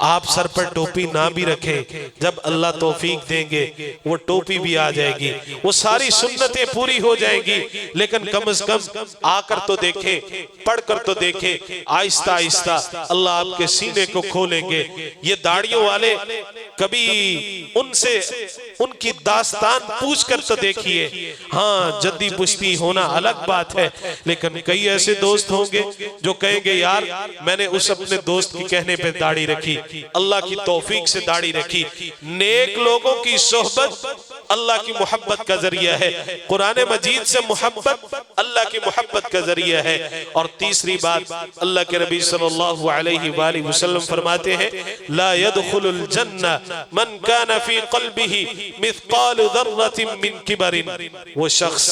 आप सर पर टोपी ना भी रखें, जब अल्लाह तौफीक देंगे वो टोपी भी आ जाएगी, वो सारी सुन्नतें पूरी हो जाएंगी। लेकिन कम से कम आकर तो देखें, पढ़कर तो देखें। आहिस्ता आहिस्ता अल्लाह आपके सीने को खोलेंगे। ये दाढ़ियों वाले कभी उनसे उनकी दास्तान पूछ कर तो देखिए। हाँ, जद्दी पुश्ती होना अलग बात है, लेकिन कई ऐसे दोस्त होंगे जो कहेंगे यार मैंने उस अपने दोस्त की कहने पे दाढ़ी रखी, अल्लाह की तौफीक से दाढ़ी रखी। नेक लोगों की सोहबत अल्लाह की मोहब्बत का जरिया है, कुरान मजीद से मोहब्बत अल्लाह की मोहब्बत का जरिया है। और तीसरी बात, अल्लाह के नबी सल्लल्लाहु अलैहि वसल्लम फरमाते हैं ला यदखुलुल जन्नह मन कान फी क़ल्बिही मिस्क़ाल ज़र्रतिन मिन किबरिन। वो शख्स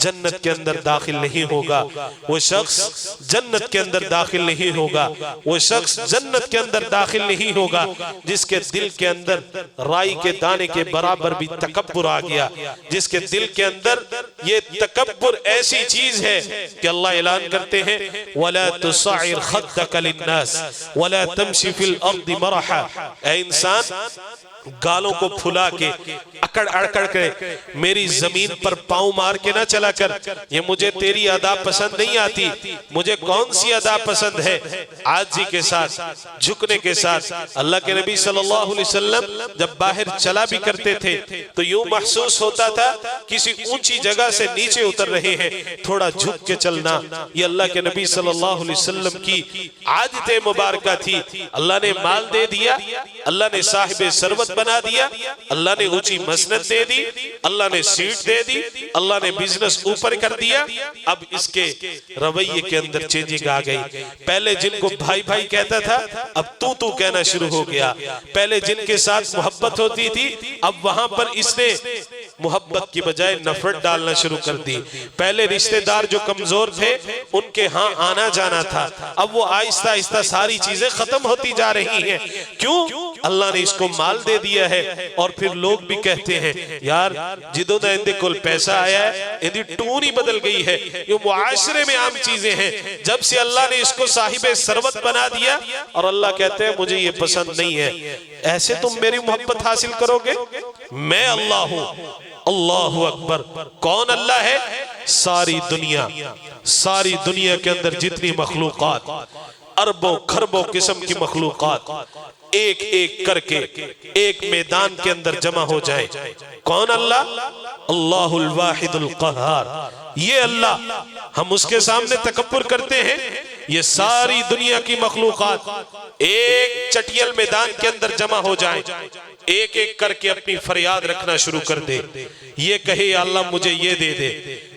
जन्नत के अंदर दाखिल नहीं होगा, वो शख्स जन्नत के अंदर दाखिल नहीं होगा, वो शख्स जन्नत के अंदर दाखिल नहीं होगा जिसके दिल के अंदर राई के दाने के बराबर भी तकब्बुर आ गया, जिसके दिल के अंदर ये तकब्बुर ऐसी चीज है कि अल्लाह ऐलान करते हैं वला तुसइर खद्दक लिन्नास वला तमशी फिल अर्दि मरहा। ऐ इंसान, गालों को फुला के अकड़ अड़कड़ के मेरी जमीन पर पांव मार के ना चला कर, ये मुझे तेरी अदा पसंद नहीं आती। मुझे कौन सी अदा पसंद है? आजी के साथ, झुकने के साथ। अल्लाह के नबी सल्लल्लाहु अलैहि वसल्लम जब बाहर चला भी करते थे तो यूं महसूस होता था किसी ऊंची जगह से नीचे उतर रहे हैं, थोड़ा झुक के चलना। ये अल्लाह के नबी सल्लल्लाहु अलैहि वसल्लम की आदत मुबारक थी। अल्लाह ने माल दे दिया, अल्लाह ने साहिब सरवत बना दिया, अल्लाह ने ऊंची मसनद दे दी, अल्लाह ने सीट दे दी, अल्लाह ने बिजनेस ऊपर कर दिया। अब इसके रवैये के अंदर चेंजिंग आ गई। पहले जिनको भाई भाई कहता था अब तू तू कहना शुरू हो गया। पहले जिनके साथ मोहब्बत होती थी अब वहां पर इसने मोहब्बत की बजाय नफरत डालना शुरू कर दी। पहले रिश्तेदार जो कमजोर थे उनके यहाँ आना जाना था, अब वो आहिस्ता आहिस्ता सारी चीजें खत्म होती जा रही हैं। क्यों? अल्लाह ने इसको माल दे दिया है। और फिर लोग भी कहते हैं यार जिदों दा इंदे कोल पैसा आया है, इंदी टून ही बदल गई है। ये मुआशरे में आम चीजें हैं। जब से अल्लाह ने इसको साहिबे सरवत बना दिया और अल्लाह कहते हैं मुझे ये पसंद नहीं है, ऐसे तुम मेरी मोहब्बत हासिल करोगे? मैं अल्लाह हूं। अल्लाहु अकबर। कौन अल्लाह है? सारी दुनिया के अंदर जितनी मखलूकात, अरबों खरबों किस्म की मखलूकात एक एक करके एक मैदान के अंदर जमा हो जाए। कौन अल्लाह? अल्लाहुल वाहिदुल क़हार। ये अल्लाह, हम उसके सामने तकब्बुर करते हैं, ये सारी दुनिया की मखलूकात एक चटियल मैदान के अंदर जमा हो जाएं, एक एक करके अपनी फरियाद रखना शुरू कर दे। ये कहे या अल्लाह मुझे ये दे दे,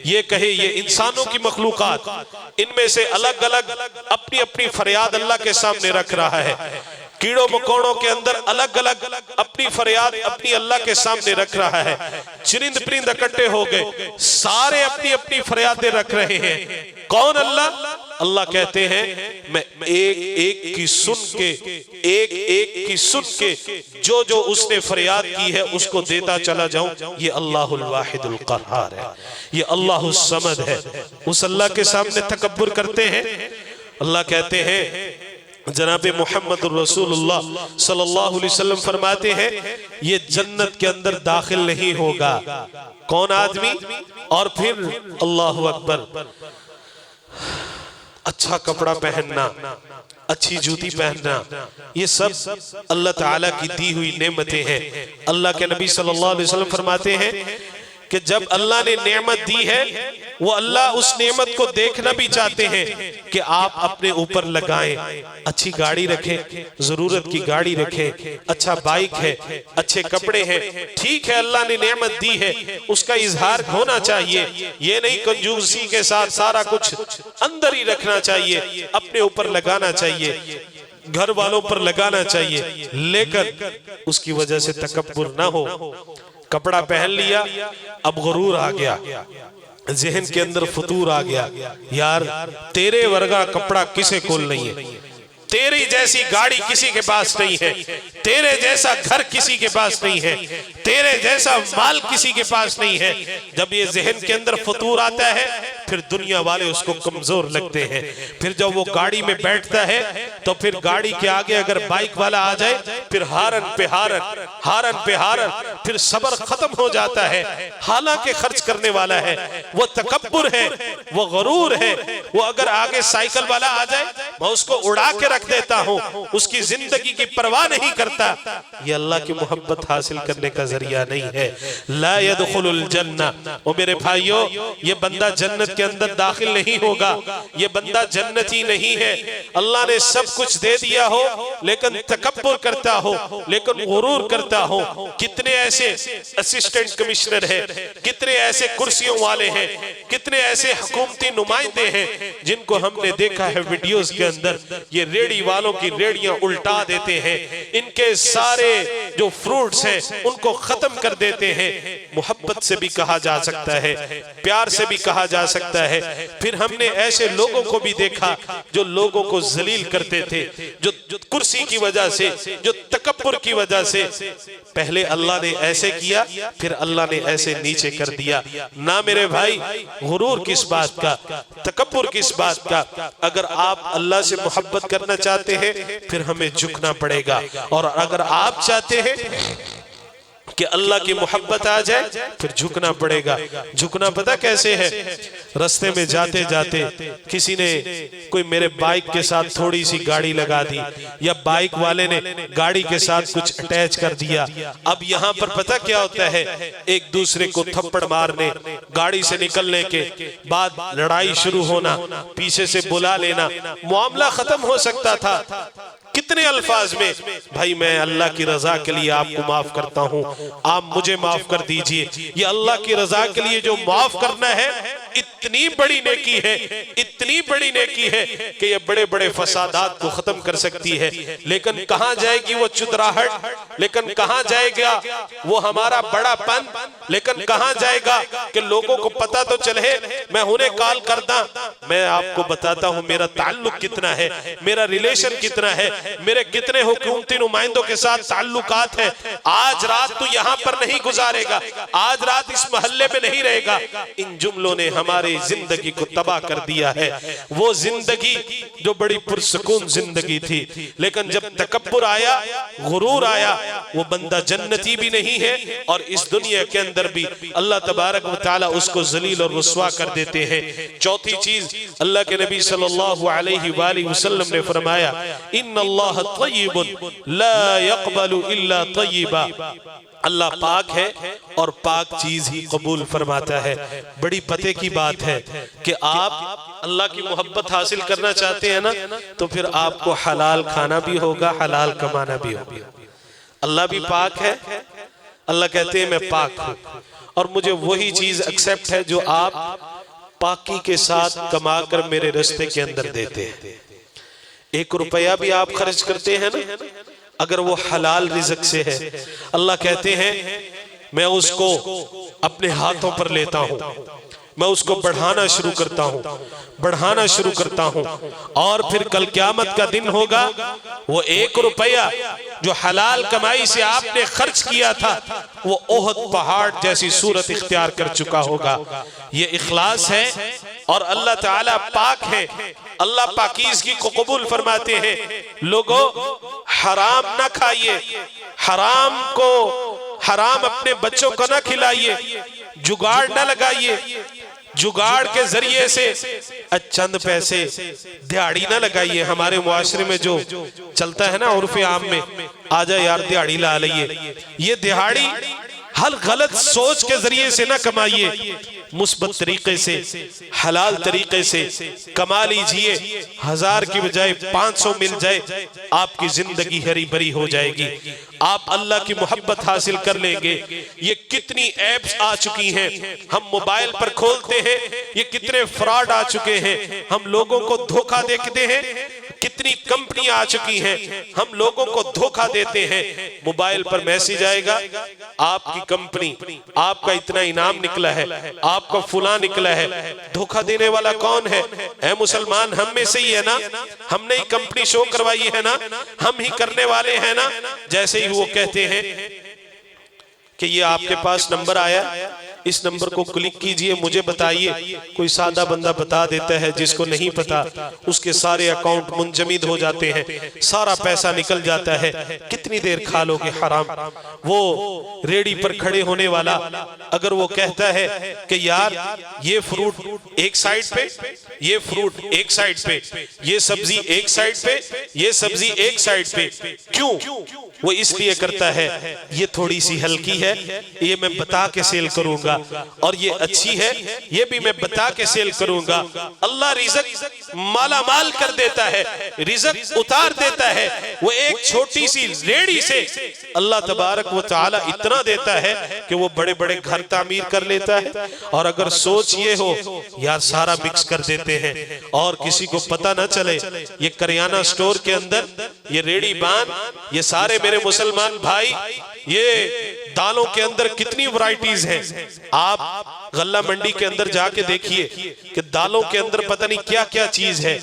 ये कहे, ये इंसानों की मखलूकात इनमें से अलग अलग अपनी अपनी फरियाद अल्लाह के सामने रख रहा है। कीड़ों मकोड़ों के अंदर अलग अलग अपनी फरियाद अपनी अल्लाह के सामने रख रहा है। चरिंद परिंद इकट्ठे हो गए, सारे अपनी अपनी फरियादें रख रहे हैं। कौन? अल्लाह। अल्लाह कहते हैं मैं एक एक की सुन के, एक एक की सुन के जो जो उसने फरियाद की है उसको देता चला जाऊं। ये अल्लाहुल वाहिदुल क़हार है, ये अल्लाहुस समद है। उस अल्लाह के सामने तकब्बुर करते हैं। अल्लाह कहते हैं, जनाबे मोहम्मद रसूलुल्लाह सल्लल्लाहु अलैहि वसल्लम फरमाते हैं ये जन्नत के अंदर दाखिल नहीं होगा। कौन आदमी? और फिर अल्लाहु अकबर, अच्छा कपड़ा पहनना, अच्छी जूती पहनना, ये सब अल्लाह ताला की दी हुई नेमतें हैं। अल्लाह के नबी सल्लल्लाहु अलैहि वसल्लम फरमाते हैं कि जब अल्लाह ने नेमत दी है वो अल्लाह उस नेमत को देखना भी चाहते हैं कि आप अपने ऊपर लगाएं। अच्छी गाड़ी रखें, जरूरत की गाड़ी रखें, अच्छा बाइक है, अच्छे कपड़े हैं, ठीक है अल्लाह ने नेमत दी है, उसका इजहार होना चाहिए। ये नहीं कंजूसी के साथ सारा कुछ अंदर ही रखना चाहिए, अपने ऊपर लगाना चाहिए, घर वालों पर लगाना चाहिए, लेकिन उसकी वजह से तकब्बुर ना हो। कपड़ा पहन लिया, अब गुरूर आ गया, ज़हन के अंदर फतूर आ गया, यार तेरे वर्गा कपड़ा किसे कोल नहीं है, तेरी जैसी गाड़ी किसी के पास नहीं है, तेरे जैसा घर किसी के पास नहीं है, तेरे जैसा माल किसी के पास नहीं है। जब ये ज़हन के अंदर फतूर आता है फिर दुनिया वाले उसको कमजोर लगते हैं। फिर जब वो गाड़ी में बैठता है तो फिर गाड़ी के आगे अगर बाइक वाला आ जाए फिर हारन पे हारन, हारन पे हारन, फिर सबर खत्म हो जाता है। हालांकि खर्च करने वाला है, वो तकब्बुर है, वो गरूर है। वो अगर आगे साइकिल वाला आ जाए मैं उसको उड़ा के रख देता हूँ, उसकी जिंदगी की परवाह नहीं करता। ये अल्लाह की मोहब्बत हासिल करने का जरिया नहीं है। ला यदखुलुल जन्ना, ओ मेरे भाइयों ये बंदा जन्नत के अंदर दाखिल नहीं होगा, ये बंदा जन्नती नहीं है। अल्लाह ने सब कुछ दे दिया हो लेकिन तकब्बुर करता हो, लेकिन गुरूर करता हो। कितने ऐसे असिस्टेंट कमिश्नर हैं, कितने ऐसे कुर्सियों वाले हैं, कितने ऐसे हुकूमती नुमाइंदे हैं जिनको हमने देखा है वीडियोस के अंदर, ये रेडी वालों की रेडियां उल्टा देते हैं, इनके सारे जो फ्रूट्स हैं उनको खत्म कर देते हैं। मोहब्बत से भी कहा जा सकता है, प्यार से भी कहा जा सकता है। फिर हमने ऐसे लोगों को भी देखा जो लोगों को जलील करते थे, जो कुर्सी की वजह से, जो तकब्बुर की वजह से। पहले अल्लाह ने ऐसे किया, फिर अल्लाह ने ऐसे नीचे कर दिया। ना मेरे भाई, गुरूर किस बात का, तकब्बुर किस बात का। अगर आप अल्लाह से मोहब्बत करना चाहते हैं फिर हमें झुकना पड़ेगा, और अगर आप चाहते हैं कि अल्लाह की मोहब्बत आ जाए फिर झुकना पड़ेगा। झुकना पता कैसे है? रास्ते में जाते जाते किसी ने, कोई मेरे बाइक के साथ थोड़ी सी गाड़ी लगा दी, या बाइक वाले ने गाड़ी के साथ कुछ अटैच कर दिया। अब यहाँ पर पता क्या होता है, एक दूसरे को थप्पड़ मारने, गाड़ी से निकलने के बाद लड़ाई शुरू होना, पीछे से बुला लेना, मामला खत्म हो सकता था कितने अल्फाज में, भाई मैं अल्लाह की रजा के लिए आपको माफ करता हूँ, आप मुझे माफ कर दीजिए। ये अल्लाह की रजा के लिए जो माफ करना है इतनी बड़ी नेकी है, इतनी बड़ी नेकी है कि ये बड़े बड़े फसादात को खत्म कर सकती है। लेकिन कहाँ जाएगी वो चुतराहट, लेकिन कहाँ जाएगा वो हमारा बड़ापन, लेकिन कहाँ जाएगा कि लोगों को पता तो चले मैं उन्हें कॉल करता, मैं आपको बताता हूँ मेरा ताल्लुक कितना है, मेरा रिलेशन कितना है, मेरे कितने हुकूमती नुमाइंदों के साथ ताल्लुकात है। आज रात तू यहाँ पर नहीं गुजारेगा, आज रात इस मोहल्ले में नहीं रहेगा। इन जुमलों ने हमारी जिंदगी को तबाह कर दिया है। वो जिंदगी जो बड़ी पुरसुकून जिंदगी थी, लेकिन जब तकब्बुर आया, गुरूर आया, वो बंदा जन्नती भी नहीं है और इस दुनिया के अंदर भी अल्लाह तबारक व तआला उसको जलील और रुस्वा कर देते हैं। चौथी चीज, अल्लाह के नबी सल्लल्लाहु अलैहि वसल्लम ने फरमाया, इन्नल्लाह तय्यिबुन ला यक़बलु इल्ला तय्यिबा। अल्लाह पाक है और पाक चीज ही कबूल फरमाता है। बड़ी पते की बात है कि आप अल्लाह की मोहब्बत हासिल करना चाहते हैं ना, तो फिर आपको हलाल खाना भी होगा, हलाल कमाना भी होगा। अल्लाह भी पाक है, अल्लाह कहते हैं मैं पाक हूं और मुझे वही चीज एक्सेप्ट है जो आप पाकी के साथ कमाकर मेरे रास्ते के अंदर देते हैं। 1 रुपया भी आप खर्च करते हैं ना, अगर वो हलाल रिज़्क से है, अल्लाह कहते हैं मैं उसको अपने हाथों पर लेता हूं, मैं उसको बढ़ाना शुरू करता हूं, बढ़ाना शुरू करता हूं, और फिर कल क़यामत का दिन होगा, वो 1 रुपया जो हलाल कमाई से आपने खर्च किया था, वो ओहद पहाड़ जैसी सूरत इख्तियार कर चुका होगा। ये इखलास है और अल्लाह ताला पाक है, अल्लाह पाकीज़गी को कबूल फरमाते हैं। लोगों, हराम ना खाइए, हराम अपने बच्चों को ना खिलाइए, जुगाड़ ना लगाइए, जुगाड़ के जरिए से चंद पैसे दिहाड़ी ना लगाइए। हमारे मुआशरे में जो चलता है ना उर्फ़े आम में, आजा यार दिहाड़ी ला लइए, ये दिहाड़ी हर गलत सोच के जरिए से ना कमाइए, मुस्बत तरीके से हलाल तरीके से कमा लीजिए। 1000 की बजाय 500 मिल जाए, आपकी जिंदगी हरी भरी हो जाएगी, आप अल्लाह की मोहब्बत हासिल कर लेंगे। ये कितनी ऐप्स आ चुकी हैं, हम मोबाइल पर खोलते हैं, ये कितने फ्रॉड आ चुके हैं, हम लोगों को धोखा देते हैं। कितनी कंपनी आ चुकी हैं, हम लोगों को धोखा देते हैं। मोबाइल पर मैसेज आएगा, आपकी कंपनी, आपका इतना इनाम निकला है, आपका फुला निकला है। धोखा देने वाला कौन है? ऐ मुसलमान, हम में से ही है ना, हमने ही कंपनी शो करवाई है ना, हम ही करने वाले हैं ना। जैसे ही वो कहते हैं कि ये आपके पास नंबर आया, इस नंबर को क्लिक कीजिए, मुझे बताइए। कोई सादा बंदा बता देता है, जिसको नहीं पता उसके सारे अकाउंट मुंजमद हो जाते हैं, सारा पैसा निकल जाता है। कितनी देर खा लोगे हराम? वो रेडी पर खड़े होने वाला अगर वो कहता है कि यार ये फ्रूट एक साइड पे, ये फ्रूट एक साइड पे, ये सब्जी एक साइड पे, ये सब्जी एक साइड पे, क्यों? वो इसलिए करता है ये थोड़ी सी हल्की है, ये मैं बता के सेल करूंगा, और ये अच्छी है, ये भी मैं बता के सेल करूंगा। अल्लाह रिज़्क माला माल कर देता है, रिज़्क उतार देता है। वो एक छोटी सी रेडी से अल्लाह तबारक व तआला इतना देता है कि वो बड़े बड़े घर तामीर कर लेता है। और अगर सोच ये हो यार सारा मिक्स कर देते हैं और किसी को पता ना चले, ये करियाना स्टोर के अंदर ये रेडी बान, ये सारे मेरे मुसलमान भाई, ये दालों के अंदर कितनी वैरायटीज हैं। आप गल्ला मंडी के अंदर जाके देखिए कि दालों के अंदर पता नहीं क्या क्या चीज है,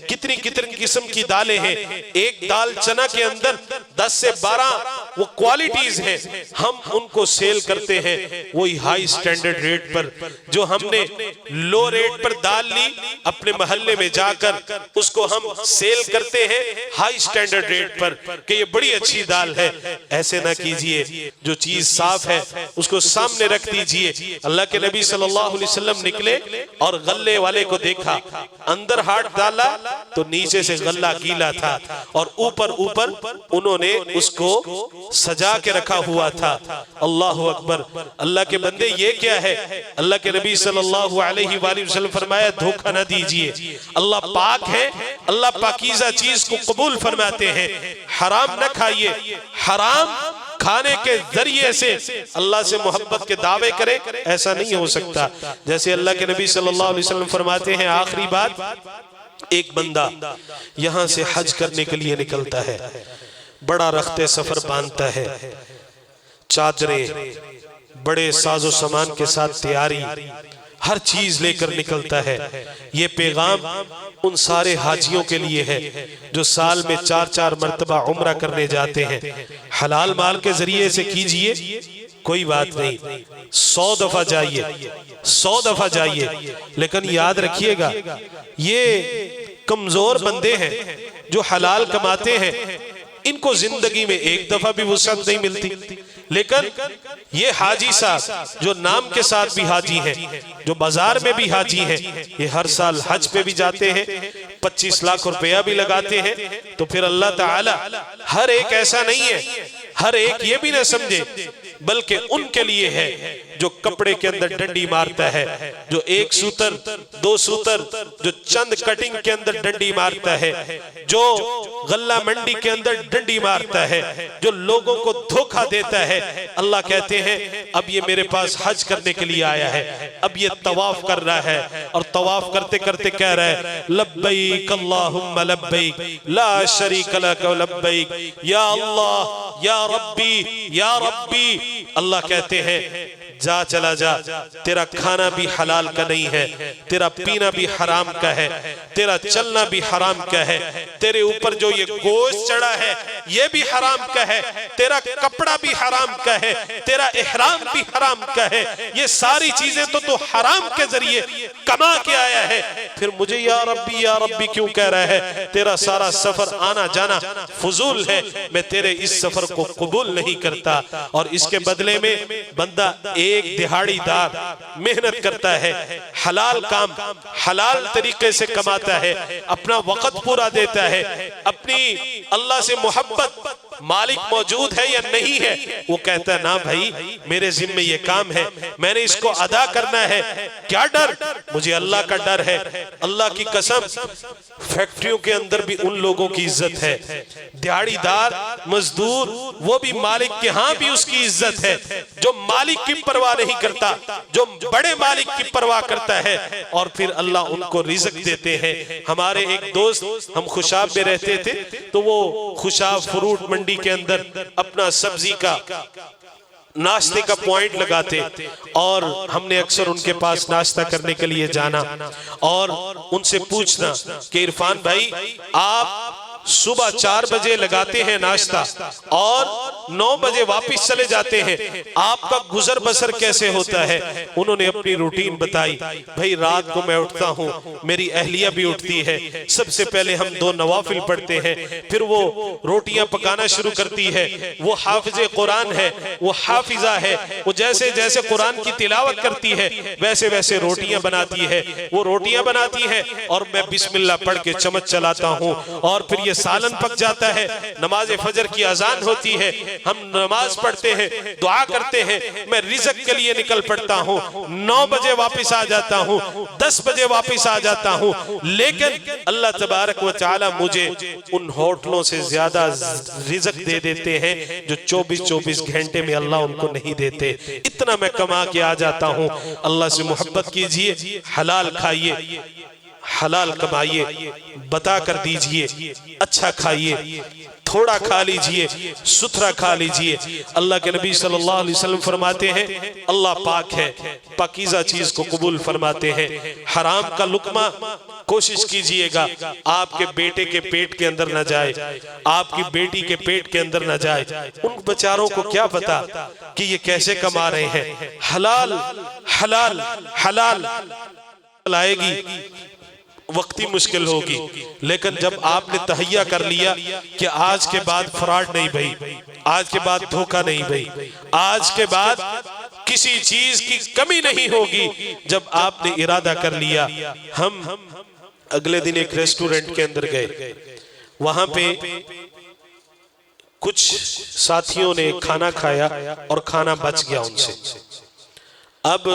कितनी कितनी किस्म की दालें हैं। एक दाल चना के अंदर 10 से 12 वो क्वालिटीज हैं। हम उनको सेल करते हैं वही हाई स्टैंडर्ड रेट पर। जो हमने लो रेट पर दाल ली, अपने मोहल्ले में जाकर उसको हम सेल करते हैं हाई स्टैंडर्ड रेट पर कि ये बड़ी अच्छी दाल है। ऐसे ना कीजिए, जो चीज साफ है उसको सामने रख दीजिए। अल्लाह के नबी सल्लल्लाहु अलैहि वसल्लम निकले और गल्ले वाले को देखा, अंदर हाथ डाला तो नीचे से गल्ला गीला था और ऊपर ऊपर उन्होंने उसको सजा के रखा हुआ था। अल्लाहु अकबर। अल्लाह के बंदे ये क्या है? अल्लाह के नबी सल्लल्लाहु अलैहि वसल्लम फरमाया धोखा न दीजिए। अल्लाह पाक है, अल्लाह पाकीज़ा चीज को कबूल फरमाते हैं। हराम न खाइए, हराम खाने के जरिए से अल्लाह से मोहब्बत के दावे करे, ऐसा नहीं हो सकता। जैसे अल्लाह के नबी सल्लल्लाहु अलैहि वसल्लम फरमाते हैं, आखिरी बात, एक बंदा यहां से हज करने के लिए निकलता है, बड़ा रख्ते सफर बांधता है, चादरें, बड़े साजो सामान के साथ तैयारी, हर चीज लेकर निकलता है। ये पैगाम उन सारे हाजियों के लिए है जो साल में 4-4 मर्तबा उम्रा करने जाते हैं। हलाल माल के जरिए से कीजिए, कोई बात नहीं, 100 दफा जाइए, 100 दफा जाइए, लेकिन याद रखिएगा ये कमजोर बंदे हैं जो हलाल कमाते हैं, इनको जिंदगी में एक दफा भी वुसअत नहीं मिलती। लेकिन ये हाजी साहब जो नाम के साथ भी हाजी हैं, जो बाजार में भी हाजी हैं, ये हर साल हज पे भी जाते हैं, 25 लाख रुपया भी लगाते हैं। तो फिर अल्लाह ताला हर एक ऐसा नहीं है, हर एक ये भी ना समझे बल्कि उनके लिए है जो कपड़े के अंदर डंडी मारता है, जो एक सूतर दो सूतर, जो चंद कटिंग के अंदर डंडी मारता है, जो गल्ला मंडी के अंदर डंडी मारता है, जो लोगों को धोखा देता है। अल्लाह कहते हैं अब ये मेरे पास हज करने के लिए आया है, अब ये तवाफ कर रहा है और तवाफ करते करते कह रहा है लब्बैक अल्लाहुम्मा लब्बैक ला शरीक लक लब्बैक या अल्लाह या रब्बी या रब्बी। अल्लाह कहते हैं जा चला जा, तेरा खाना भी हलाल का नहीं है, तेरा पीना भी हराम का है, तेरा चलना भी हराम का है, तेरे ऊपर जो ये गोश्त चढ़ा है ये भी हराम का है, तेरा कपड़ा भी हराम का है, तेरा इहराम भी हराम का है, ये सारी चीजें तो तू हराम के जरिए कमा के आया है, फिर मुझे या रब्बी क्यों कह रहा है? तेरा सारा सफर आना जाना फजूल है, मैं तेरे इस सफर को कबूल नहीं करता। और इसके बदले में बंदा एक दिहाड़ीदार मेहनत करता है, हलाल काम हलाल तरीके से कमाता है, अपना वक्त पूरा देता है, अपनी अल्लाह से मोहब्बत मालिक मौजूद है या नहीं है, वो कहता है ना भाई मेरे जिम्मे ये काम है, मैंने इसको अदा करना है। क्या डर? मुझे अल्लाह का डर है। अल्लाह की कसम फैक्ट्रियों के अंदर भी उन लोगों की इज्जत है, दिहाड़ीदार मजदूर वो भी मालिक के यहाँ भी उसकी इज्जत है, जो मालिक की परवाह नहीं करता, जो बड़े मालिक की परवाह करता है, और फिर अल्लाह उनको रिज़्क देते हैं। हमारे एक दोस्त, हम खुशाब में रहते थे, तो वो खुशाब फ्रूट मंडी के अंदर अपना सब्जी का नाश्ते का पॉइंट लगाते, और हमने अक्सर उनके पास नाश्ता करने के लिए जाना और उनसे पूछना कि इरफान भाई आप सुबह 4 बजे लगाते हैं नाश्ता और 9 बजे वापस चले जाते हैं, आपका गुजर बसर कैसे होता है? उन्होंने अपनी रूटीन बताई। भाई रात को मैं उठता हूँ, मेरी अहलिया भी उठती है, सबसे पहले हम 2 नवाफिल पढ़ते हैं, फिर वो रोटियां पकाना शुरू करती है, वो हाफिज़े कुरान है, वो हाफिजा है, वो जैसे जैसे कुरान की तिलावत करती है वैसे वैसे रोटियां बनाती है, वो रोटियां बनाती है और मैं बिस्मिल्लाह पढ़ के चम्मच चलाता हूँ, और फिर सालन पक जाता है, नमाज फजर की अजान होती है, हम नमाज पढ़ते हैं, दुआ करते हैं, मैं रिज़्क के लिए निकल पड़ता हूँ, 9 बजे वापस आ जाता हूँ, 10 बजे वापस आ जाता हूँ, लेकिन अल्लाह तबारक व तआला मुझे उन होटलों से ज्यादा रिज़्क दे देते हैं जो 24-24 घंटे में अल्लाह उनको नहीं देते। इतना मैं कमा के आ जाता हूँ। अल्लाह से मोहब्बत कीजिए, हलाल खाइए, हलाल कमाइए, बता कर दीजिए, अच्छा खाइए, थोड़ा खा लीजिए, सुथरा खा लीजिए। अल्लाह के नबी सल्लल्लाहु अलैहि वसल्लम फरमाते हैं अल्लाह पाक है, पाकीज़ा चीज को कबूल फरमाते हैं। हराम का लुकमा कोशिश कीजिएगा आपके बेटे के पेट के अंदर न जाए, आपकी बेटी के पेट के अंदर न जाए। उन बेचारों को क्या पता कि ये कैसे कमा रहे हैं। हलाल हलाल हलाल आएगी, वक्ती मुश्किल होगी, लेकिन जब आपने तहैया कर लिया कि आज के बाद फ्रॉड नहीं भाई, आज के बाद धोखा नहीं भाई, आज के बाद किसी चीज की कमी नहीं होगी, जब आपने इरादा कर लिया। हम अगले दिन एक रेस्टोरेंट के अंदर गए, वहां पे कुछ साथियों ने खाना खाया और खाना बच गया उनसे। अब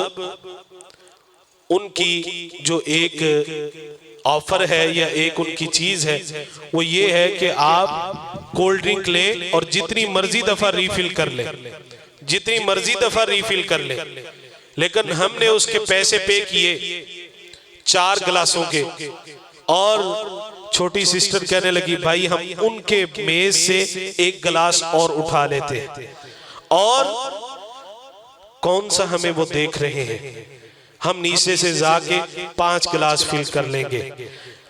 उनकी जो एक ऑफर है या एक उनकी चीज है वो ये है कि आप कोल्ड ड्रिंक लें और जितनी मर्जी दफा रिफिल कर लें, जितनी मर्जी दफा रिफिल कर लें। लेकिन हमने उसके पैसे पे किए 4 गिलासों के, और छोटी सिस्टर कहने लगी भाई हम उनके मेज से 1 गिलास और उठा लेते, और कौन सा हमें वो देख रहे हैं, हम नीचे से जाके 5 गिलास फिल कर लेंगे।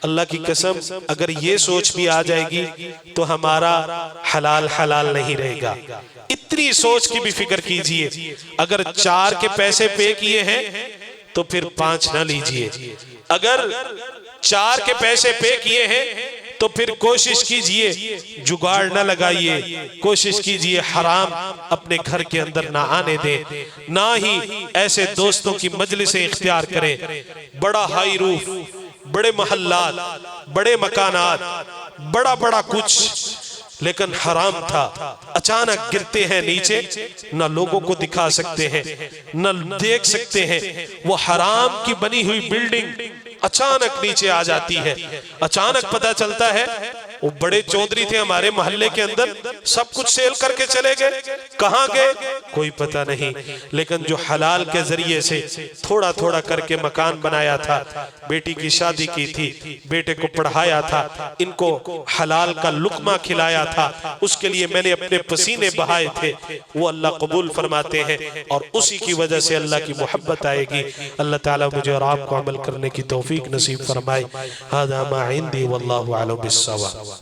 अल्लाह की कसम अगर ये सोच भी आ जाएगी तो हमारा हलाल हलाल नहीं रहेगा। इतनी सोच की भी फिक्र कीजिए, अगर 4 के पैसे पे किए हैं तो फिर 5 ना लीजिए, अगर 4 के पैसे पे किए हैं तो फिर कोशिश कीजिए जुगाड़ ना लगाइए, कोशिश कीजिए हराम अपने घर के अंदर ना आने दें, ना ही ऐसे दोस्तों की मजलिसें इख्तियार करें। बड़ा हाई रूफ, बड़े महल्लात, बड़े मकानात, बड़ा बड़ा कुछ, लेकिन हराम था। अचानक गिरते हैं नीचे, न लोगों को दिखा सकते हैं न देख सकते हैं। वो हराम की बनी हुई बिल्डिंग अचानक नीचे आ जाती है। अचानक पता चलता है वो बड़े चौधरी थे हमारे मोहल्ले के अंदर, सब कुछ सेल करके चले गए। कहां गए कोई पता नहीं, लेकिन जो हलाल के जरिए से थोड़ा थोड़ा करके मकान बनाया था, बेटी की शादी की थी, बेटे को पढ़ाया था, इनको हलाल का लुकमा खिलाया था, उसके लिए मैंने अपने पसीने बहाए थे, वो अल्लाह कबूल फरमाते हैं। और उसी की वजह से अल्लाह की मोहब्बत आएगी। अल्लाह ताला मुझे और आपको अमल करने की तौफीक नसीब फरमाए। हादा मा इंदी वल्लाहु अअलम बिस्सवाब।